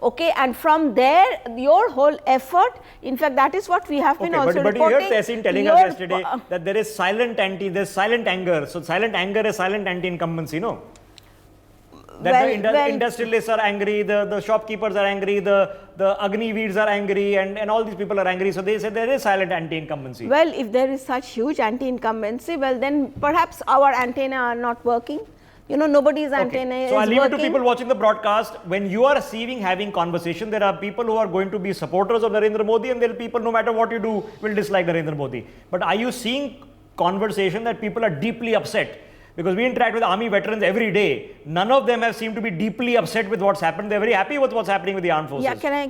Okay, and from there, your whole effort, in fact, that is what we have been also but reporting. you heard Tehseen telling us yesterday that there is silent anger. So silent anger is silent anti-incumbency, no? That the industrialists are angry, the shopkeepers are angry, the Agniveers are angry, and all these people are angry. So they say there is silent anti-incumbency. Well, if there is such huge anti-incumbency, well then perhaps our antenna are not working. Nobody's antenna is working. So I'll leave it to people watching the broadcast. When you are having conversation, there are people who are going to be supporters of Narendra Modi, and there are people, no matter what you do, will dislike Narendra Modi. But are you seeing conversation that people are deeply upset? Because we interact with army veterans every day. None of them have seemed to be deeply upset with what's happened. They're very happy with what's happening with the armed forces. Yeah, can I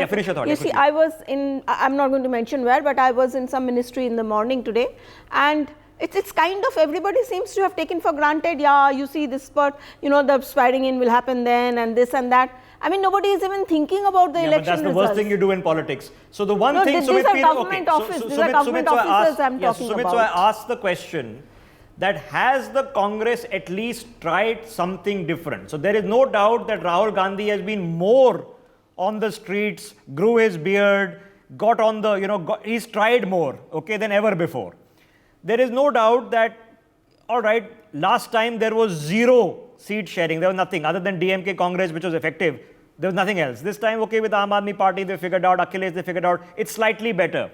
finish your thought. You see, I'm not going to mention where, but I was in some ministry in the morning today, and it's kind of, everybody seems to have taken for granted, yeah, you see this part, the swearing in will happen then and this and that. I mean, nobody is even thinking about the Yeah, election but that's the results. worst thing you do in politics. So the one No, thing, these Sumit, are Peer- government office. These are government officers I'm talking Sumit, about. so I asked the question that has the Congress at least tried something different? So there is no doubt that Rahul Gandhi has been more on the streets, grew his beard, got on the, he's tried more, okay, than ever before. There is no doubt that, all right, last time there was zero seat sharing. There was nothing other than DMK Congress, which was effective. There was nothing else. This time, okay, with Aam Aadmi Party, they figured out, Akhilesh, they figured out, it's slightly better.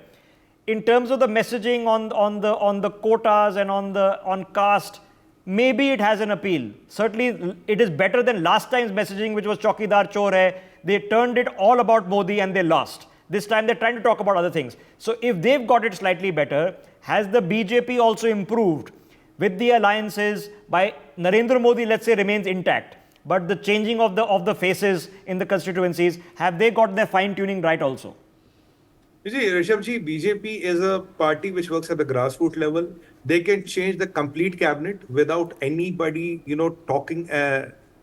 In terms of the messaging on the quotas and on caste, maybe it has an appeal. Certainly, it is better than last time's messaging, which was Chaukidar Chor hai. They turned it all about Modi and they lost. This time they're trying to talk about other things. So if they've got it slightly better, has the BJP also improved with the alliances by Narendra Modi, let's say, remains intact? But the changing of the faces in the constituencies, have they got their fine tuning right also? You see, Rishabh BJP is a party which works at the grassroots level. They can change the complete cabinet without anybody, talking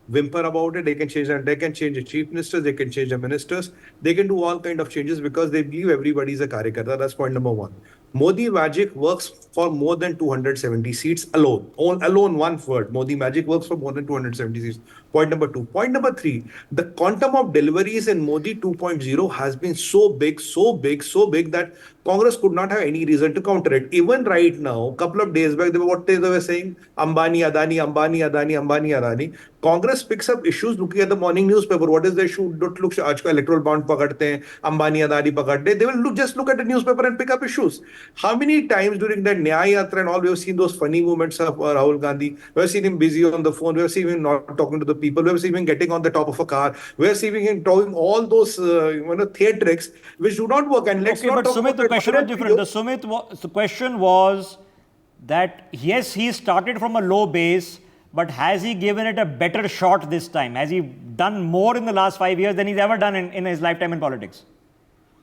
whimper about it. They can change that. They can change the chief ministers. They can change the ministers. They can do all kind of changes because they believe everybody is a karyakarta. That's point number one. Modi Magic works for more than 270 seats alone. Alone, one word. Modi Magic works for more than 270 seats. Point number two. Point number three. The quantum of deliveries in Modi 2.0 has been so big that Congress could not have any reason to counter it. Even right now, a couple of days back, they were saying Ambani, Adani, Ambani, Adani, Ambani, Adani. Congress picks up issues looking at the morning newspaper. What is the issue? Don't look, aajkal electoral bond pakadte hain, Ambani, Adani pakadte. They will just look at the newspaper and pick up issues. How many times during that Nyaya Yatra and all, we have seen those funny moments of Rahul Gandhi. We have seen him busy on the phone. We have seen him not talking to the people. We have seen him getting on the top of a car. We have seen him doing all those theatrics which do not work. And let's Okay, not but talk Sumit, about the question was viral different. video. The question was that yes, he started from a low base, but has he given it a better shot this time? Has he done more in the last 5 years than he's ever done in his lifetime in politics?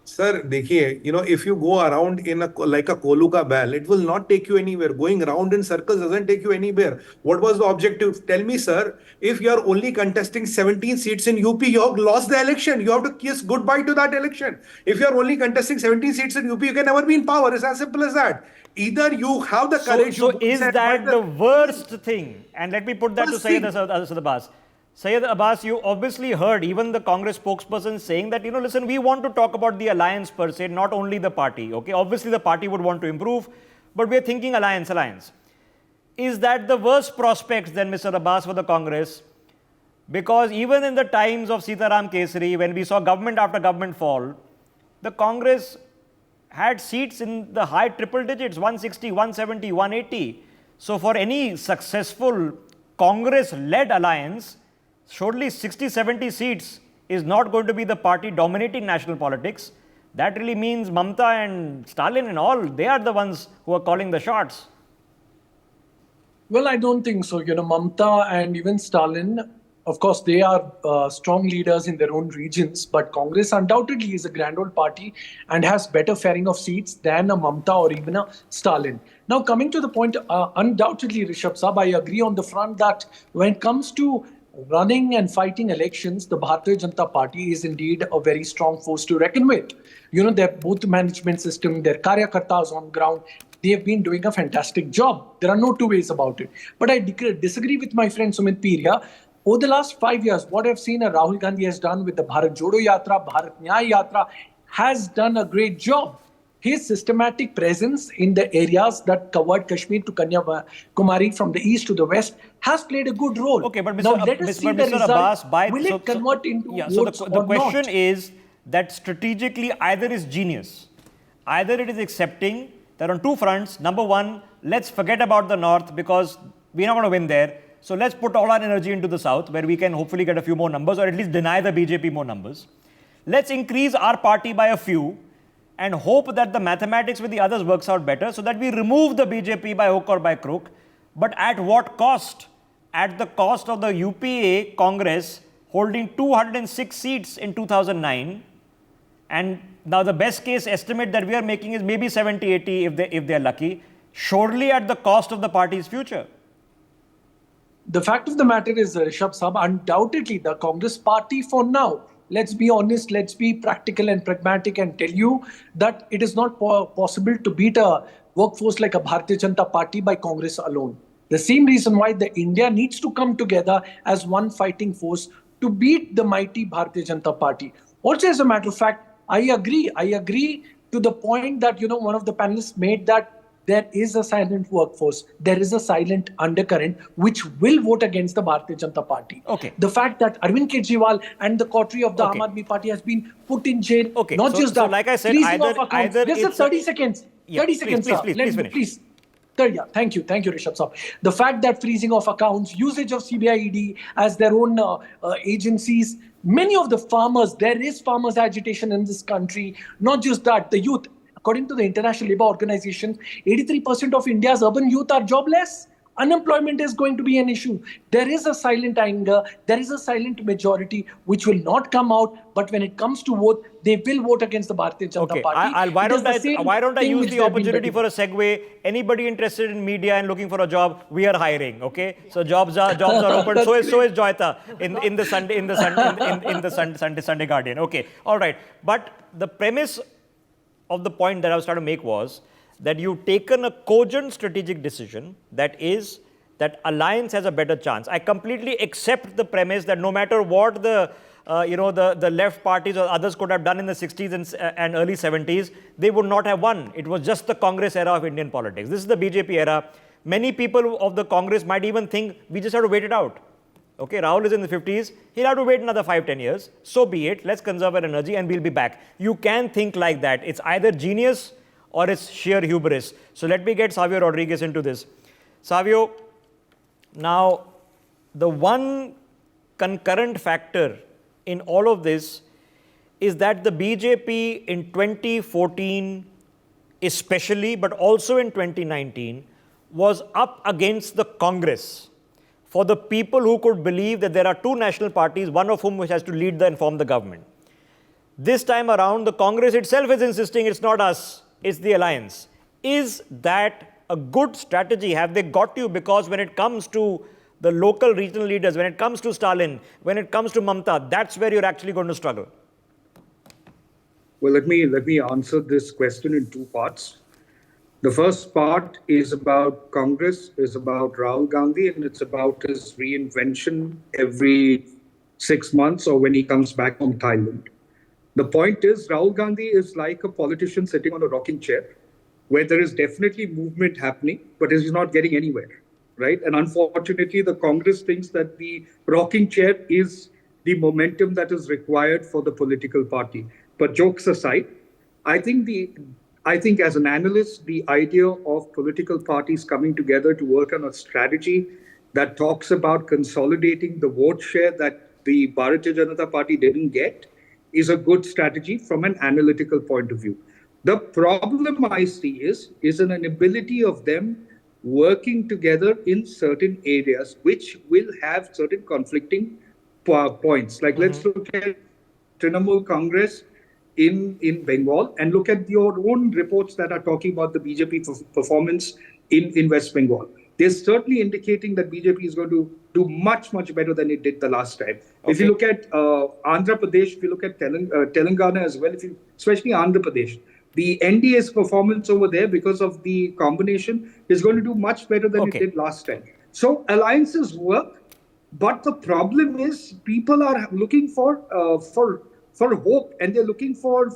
Sir, देखिए, if you go around in like a Koluka bell, it will not take you anywhere. Going around in circles doesn't take you anywhere. What was the objective? Tell me, sir, if you are only contesting 17 seats in UP, you have lost the election. You have to kiss goodbye to that election. If you are only contesting 17 seats in UP, you can never be in power. It's as simple as that. Either you have the courage. So is that the worst thing? And let me put that to Syed Abbas. Syed Abbas, you obviously heard even the Congress spokesperson saying that, listen, we want to talk about the alliance per se, not only the party. Okay, obviously the party would want to improve, but we're thinking alliance. Is that the worst prospects then, Mr. Abbas, for the Congress? Because even in the times of Sitaram Kesari, when we saw government after government fall, the Congress had seats in the high triple digits, 160, 170, 180. So for any successful Congress-led alliance, surely 60, 70 seats is not going to be the party dominating national politics. That really means Mamta and Stalin and all, they are the ones who are calling the shots. Well, I don't think so. Mamta and even Stalin, of course, they are strong leaders in their own regions, but Congress undoubtedly is a grand old party and has better faring of seats than a Mamta or even a Stalin. Now, coming to the point, undoubtedly, Rishabh Saab, I agree on the front that when it comes to running and fighting elections, the Bharatiya Janata Party is indeed a very strong force to reckon with. Their both management system, their karyakartas on ground, they have been doing a fantastic job. There are no two ways about it. But I disagree with my friend Sumit Peer here. Over the last 5 years, what I've seen Rahul Gandhi has done with the Bharat Jodo Yatra, Bharat Nyaya Yatra, has done a great job. His systematic presence in the areas that covered Kashmir to Kanyakumari from the east to the west has played a good role. Okay, but now let us see the result. Abbas, will it convert into votes so the or question not? is that strategically either is genius, either it is accepting that on two fronts. Number one, let's forget about the north because we're not going to win there. So let's put all our energy into the south where we can hopefully get a few more numbers or at least deny the BJP more numbers. Let's increase our party by a few and hope that the mathematics with the others works out better so that we remove the BJP by hook or by crook. But at what cost? At the cost of the UPA Congress holding 206 seats in 2009. And now the best case estimate that we are making is maybe 70, 80 if they are lucky. Surely at the cost of the party's future. The fact of the matter is, Rishabh Sabha, undoubtedly the Congress party for now, let's be honest, let's be practical and pragmatic and tell you that it is not possible to beat a workforce like a Bharatiya Janata Party by Congress alone. The same reason why the India needs to come together as one fighting force to beat the mighty Bharatiya Janata Party. Also, as a matter of fact, I agree to the point that, one of the panelists made, that there is a silent workforce, there is a silent undercurrent which will vote against the Bharatiya Janata Party. Okay. The fact that Arvind Kejriwal and the coterie of the Okay. Aam Aadmi Party has been put in jail, Okay. not So- just so that, like I said, freezing either- of accounts. either Just it's a- 30 seconds. Yeah, 30 please, seconds, please, sir. please, Let please me, finish. please. Yeah, thank you, Rishabh Saab. The fact that freezing of accounts, usage of CBI ED as their own agencies, many of the farmers, there is farmers' agitation in this country. Not just that, the youth, according to the International Labour Organization, 83% of India's urban youth are jobless. Unemployment is going to be an issue. There is a silent anger, there is a silent majority which will not come out, but when it comes to vote, they will vote against the Bharatiya Janata Okay, Party. why It is don't the I same why don't I thing use which the they've been opportunity betting for a segue? Anybody interested in media and looking for a job, we are hiring. Okay, so jobs are open. That's So is Joyita in the Sunday Guardian. Okay, all right. But the premise of the point that I was trying to make was that you've taken a cogent strategic decision, that is that alliance has a better chance. I completely accept the premise that no matter what the left parties or others could have done in the 60s and early 70s, they would not have won. It was just the Congress era of Indian politics. This is the BJP era. Many people of the Congress might even think we just have to wait it out. Okay, Rahul is in the 50s. He'll have to wait another 5-10 years. So be it. Let's conserve our energy and we'll be back. You can think like that. It's either genius or it's sheer hubris. So let me get Savio Rodriguez into this. Savio, now the one concurrent factor in all of this is that the BJP in 2014 especially, but also in 2019, was up against the Congress for the people who could believe that there are two national parties, one of whom which has to lead and form the government. This time around, the Congress itself is insisting it's not us, it's the alliance. Is that a good strategy? Have they got you? Because when it comes to the local regional leaders, when it comes to Stalin, when it comes to Mamta, that's where you're actually going to struggle. Well, let me answer this question in two parts. The first part is about Congress, is about Rahul Gandhi, and it's about his reinvention every 6 months or when he comes back from Thailand. The point is, Rahul Gandhi is like a politician sitting on a rocking chair, where there is definitely movement happening, but he's not getting anywhere, right? And unfortunately, the Congress thinks that the rocking chair is the momentum that is required for the political party. But jokes aside, I think as an analyst, the idea of political parties coming together to work on a strategy that talks about consolidating the vote share that the Bharatiya Janata Party didn't get is a good strategy from an analytical point of view. The problem I see is an inability of them working together in certain areas, which will have certain conflicting points. Like let's look at Trinamool Congress in Bengal and look at your own reports that are talking about the BJP performance in West Bengal. They're certainly indicating that BJP is going to do much, much better than it did the last time. Okay. If you look at Andhra Pradesh, if you look at Telangana as well, especially Andhra Pradesh, the NDA's performance over there because of the combination is going to do much better than it did last time. So alliances work, but the problem is people are looking for hope, and they're looking for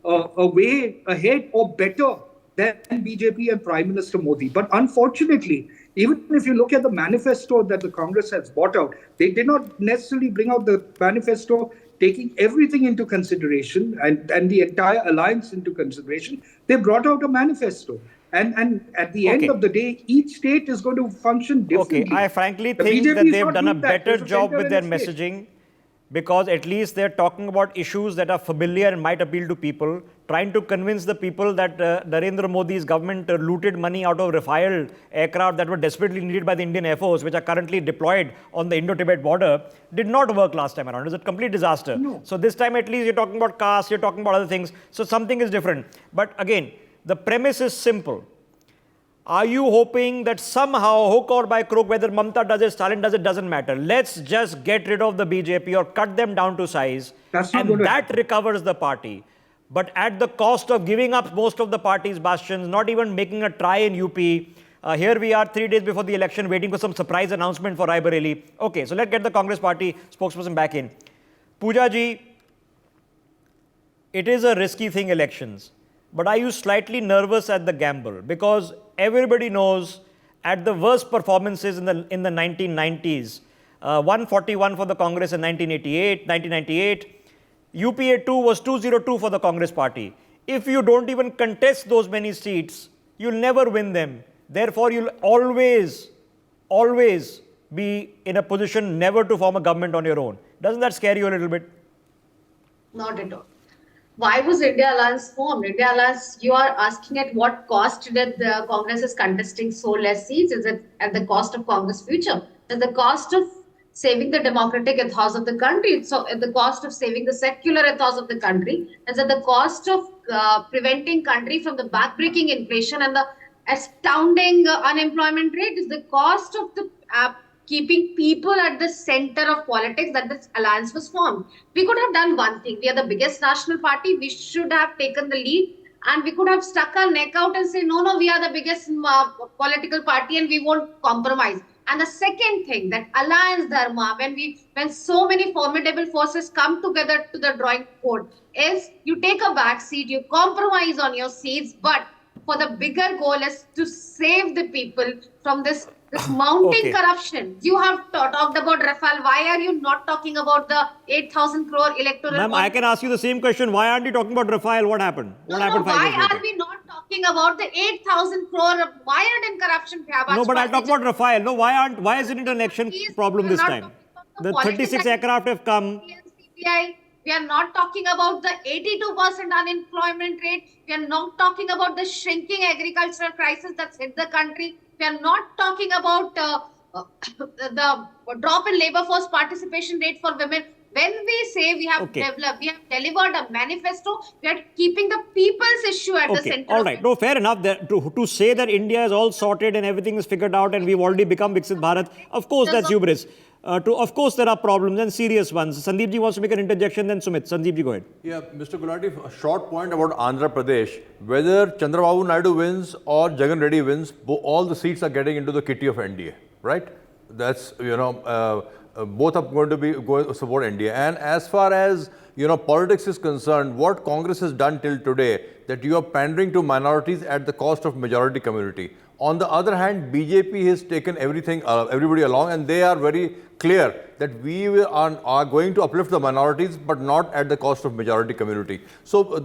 a way ahead or better than BJP and Prime Minister Modi. But unfortunately, even if you look at the manifesto that the Congress has brought out, they did not necessarily bring out the manifesto taking everything into consideration and the entire alliance into consideration. They brought out a manifesto. And at the end of the day, each state is going to function differently. Okay, I frankly The think BJP that is they've not done a doing that. better There's a job with their center and a state. messaging, because at least they're talking about issues that are familiar and might appeal to people, trying to convince the people that Narendra Modi's government looted money out of Rafale aircraft that were desperately needed by the Indian Air Force, which are currently deployed on the Indo-Tibet border, did not work last time around. It was a complete disaster. No. So this time at least you're talking about caste, you're talking about other things. So something is different. But again, the premise is simple. Are you hoping that somehow, hook or by crook, whether Mamta does it, Stalin does it, doesn't matter. Let's just get rid of the BJP or cut them down to size. That's not and going to that happen. recovers the party. But at the cost of giving up most of the party's bastions, not even making a try in UP. Here we are 3 days before the election waiting for some surprise announcement for Raebareli. Okay, so let's get the Congress party spokesperson back in. Pooja ji, it is a risky thing, elections. But are you slightly nervous at the gamble? Because everybody knows at the worst performances in the 1990s, 141 for the Congress in 1998, UPA 2 was 202 for the Congress party. If you don't even contest those many seats, you'll never win them. Therefore, you'll always be in a position never to form a government on your own. Doesn't that scare you a little bit? Not at all. Why was India Alliance formed? India Alliance, you are asking at what cost that the Congress is contesting so less seats? Is it at the cost of Congress' future? At the cost of saving the democratic ethos of the country? So at the cost of saving the secular ethos of the country? Is at the cost of preventing country from the backbreaking inflation and the astounding unemployment rate? Is the cost of the keeping people at the center of politics that this alliance was formed. We could have done one thing. We are the biggest national party. We should have taken the lead and we could have stuck our neck out and say, no, we are the biggest political party and we won't compromise. And the second thing, that alliance dharma, when so many formidable forces come together to the drawing board, is you take a back seat, you compromise on your seats, but for the bigger goal is to save the people from this mounting corruption. You have talked about Rafale. Why are you not talking about the 8,000 crore electoral? Ma'am, I can ask you the same question. Why aren't you talking about Rafale? What happened? What happened 5 years Why later? are we not talking about the 8,000 crore mired in corruption? No, but I'll talk about Rafale. No, why isn't it an election problem this time? The 36 aircraft have come. We are not talking about the 82% unemployment rate. We are not talking about the shrinking agricultural crisis that's hit the country. We are not talking about the drop in labor force participation rate for women. When we say we have developed, we have delivered a manifesto, we are keeping the people's issue at the center. All right. No, fair enough. To say that India is all sorted and everything is figured out and we've already become Viksit Bharat, of course, that's hubris. Of course, there are problems and serious ones. Sandeep ji wants to make an interjection, then Sumit. Sandeep ji, go ahead. Yeah, Mr. Gulati, a short point about Andhra Pradesh. Whether Chandrababu Naidu wins or Jagan Reddy wins, all the seats are getting into the kitty of NDA, right? That's, both are going to support NDA. And as far as, politics is concerned, what Congress has done till today, that you are pandering to minorities at the cost of majority community. On the other hand, BJP has taken everybody along, and they are very clear that we are going to uplift the minorities, but not at the cost of majority community. So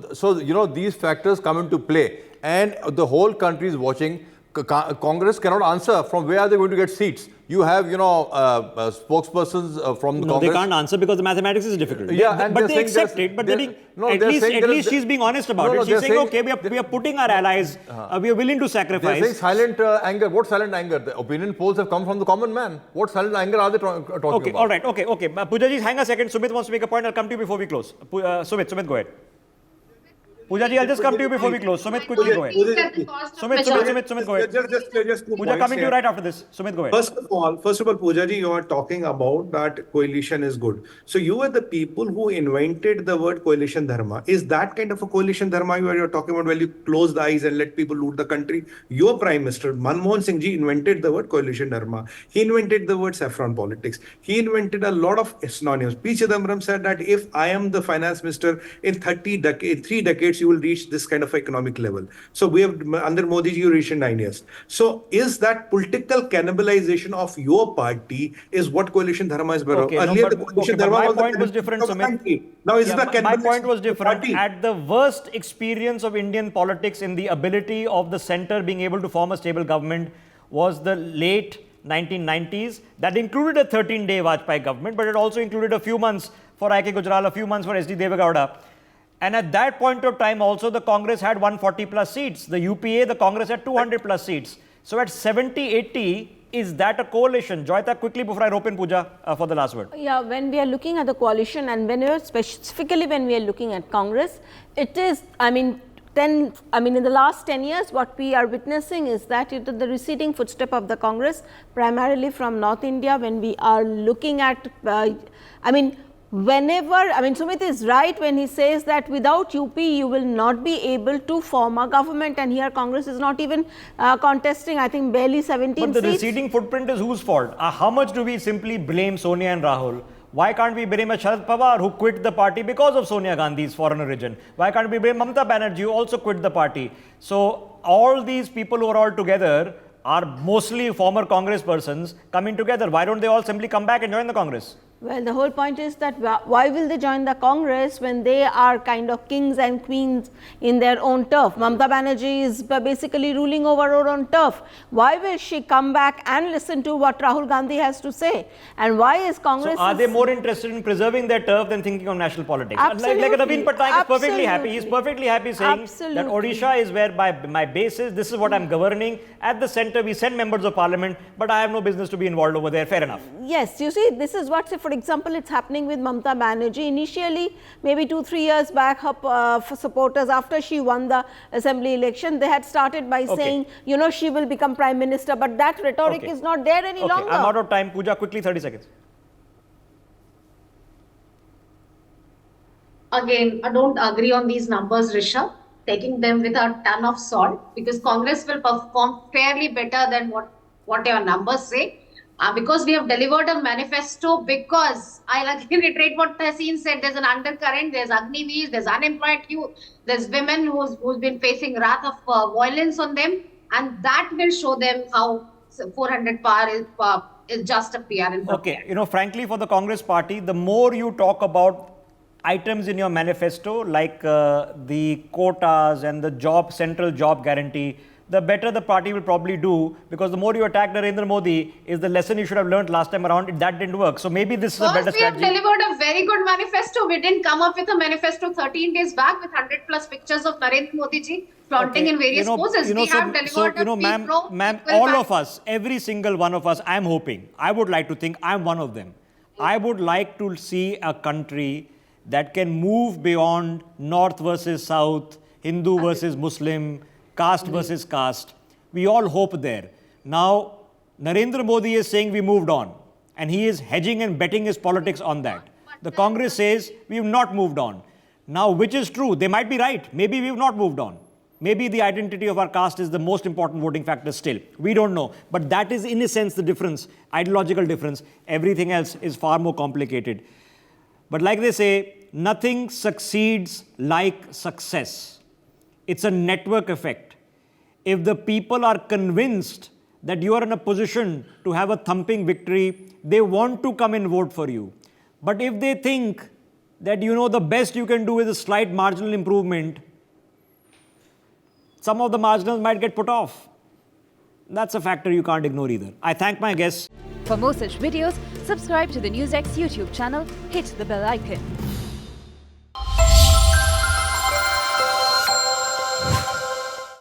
these factors come into play, and the whole country is watching. Congress cannot answer from where are they going to get seats. You have, spokespersons from the Congress. They can't answer because the mathematics is difficult. But they accept it. But at least she's being honest about it. She's saying, okay, we are putting our allies, we are willing to sacrifice. They're saying silent anger. What silent anger? The opinion polls have come from the common man. What silent anger are they talking about? All right, okay. Pooja ji, hang a second. Sumit wants to make a point. I'll come to you before we close. Sumit, go ahead. Pooja ji, I'll just come to you before we close. Sumit, quickly go ahead. Sumit, go ahead. Just 2 Pooja, points coming to you here. right after this. Sumit, go ahead. First of all, Pooja ji, you are talking about that coalition is good. So you are the people who invented the word coalition dharma. Is that kind of a coalition dharma you're talking about, where you close the eyes and let people loot the country? Your Prime Minister, Manmohan Singh ji, invented the word coalition dharma. He invented the word saffron politics. He invented a lot of synonyms. P. Chidambaram said that if I am the finance minister in 3 decades, you will reach this kind of economic level. So we have, under Modi ji, you reached in 9 years. So is that political cannibalization of your party is what coalition dharma is about? Earlier, the coalition dharma my was point was different, Sumit. Now is the my point was different. party. At the worst experience of Indian politics in the ability of the centre being able to form a stable government was the late 1990s. That included a 13-day Vajpayee government, but it also included a few months for I.K. Gujral, a few months for S.D. Devegowda. And at that point of time also, the Congress had 140 plus seats. The UPA, the Congress had 200 plus seats. So at 70, 80, is that a coalition? Joyita, quickly before I rope in Pooja for the last word. Yeah, when we are looking at the coalition and specifically when we are looking at Congress, it is, in the last 10 years, what we are witnessing is that the receding footstep of the Congress, primarily from North India, when we are looking at, Sumit is right when he says that without UP, you will not be able to form a government, and here Congress is not even contesting, I think barely 17 But the seats. receding footprint is whose fault? How much do we simply blame Sonia and Rahul? Why can't we blame Sharad Pawar, who quit the party because of Sonia Gandhi's foreign origin? Why can't we blame Mamata Banerjee, who also quit the party? So all these people who are all together are mostly former Congress persons coming together. Why don't they all simply come back and join the Congress? Well, the whole point is that why will they join the Congress when they are kind of kings and queens in their own turf? Mamata Banerjee is basically ruling over her own turf. Why will she come back and listen to what Rahul Gandhi has to say? And why is Congress... So are they more interested in preserving their turf than thinking of national politics? Absolutely. Like Naveen Patnaik is perfectly happy. Absolutely. He's perfectly happy saying Absolutely. that Odisha is where my base is. This is what I'm governing. At the center, we send members of parliament, but I have no business to be involved over there. Fair enough. Yes, you see, this is what, say, for example, it's happening with Mamata Banerjee. Initially, maybe 2-3 years back, her supporters, after she won the assembly election, they had started by saying, she will become prime minister, but that rhetoric is not there any longer. I'm out of time. Pooja, quickly, 30 seconds. Again, I don't agree on these numbers, Rishabh, taking them with a ton of salt, because Congress will perform fairly better than what your numbers say. Because we have delivered a manifesto, because I'll again reiterate what Tahseen said, there's an undercurrent, there's Agniveer, there's unemployed youth, there's women who's been facing wrath of violence on them, and that will show them how 400 power is just a PR and propaganda. Frankly, for the Congress party, the more you talk about items in your manifesto, like the quotas and the central job guarantee, the better the party will probably do, because the more you attack Narendra Modi is the lesson you should have learned last time around. That didn't work. So maybe this is a better strategy. We have delivered a very good manifesto. We didn't come up with a manifesto 13 days back with 100 plus pictures of Narendra Modi ji flaunting in various poses. We have delivered ma'am, all of us, every single one of us, I'm hoping, I would like to think I'm one of them. I would like to see a country that can move beyond North versus South, Hindu versus Muslim, caste versus caste. We all hope there. Now, Narendra Modi is saying we moved on, and he is hedging and betting his politics on that. The Congress says we have not moved on. Now, which is true? They might be right. Maybe we have not moved on. Maybe the identity of our caste is the most important voting factor still. We don't know. But that is, in a sense, the difference, ideological difference. Everything else is far more complicated. But like they say, nothing succeeds like success. It's a network effect. If the people are convinced that you are in a position to have a thumping victory, they want to come and vote for you. But if they think that the best you can do is a slight marginal improvement, some of the marginals might get put off. That's a factor you can't ignore either. I thank my guests. For more such videos, subscribe to the NewsX YouTube channel, hit the bell icon.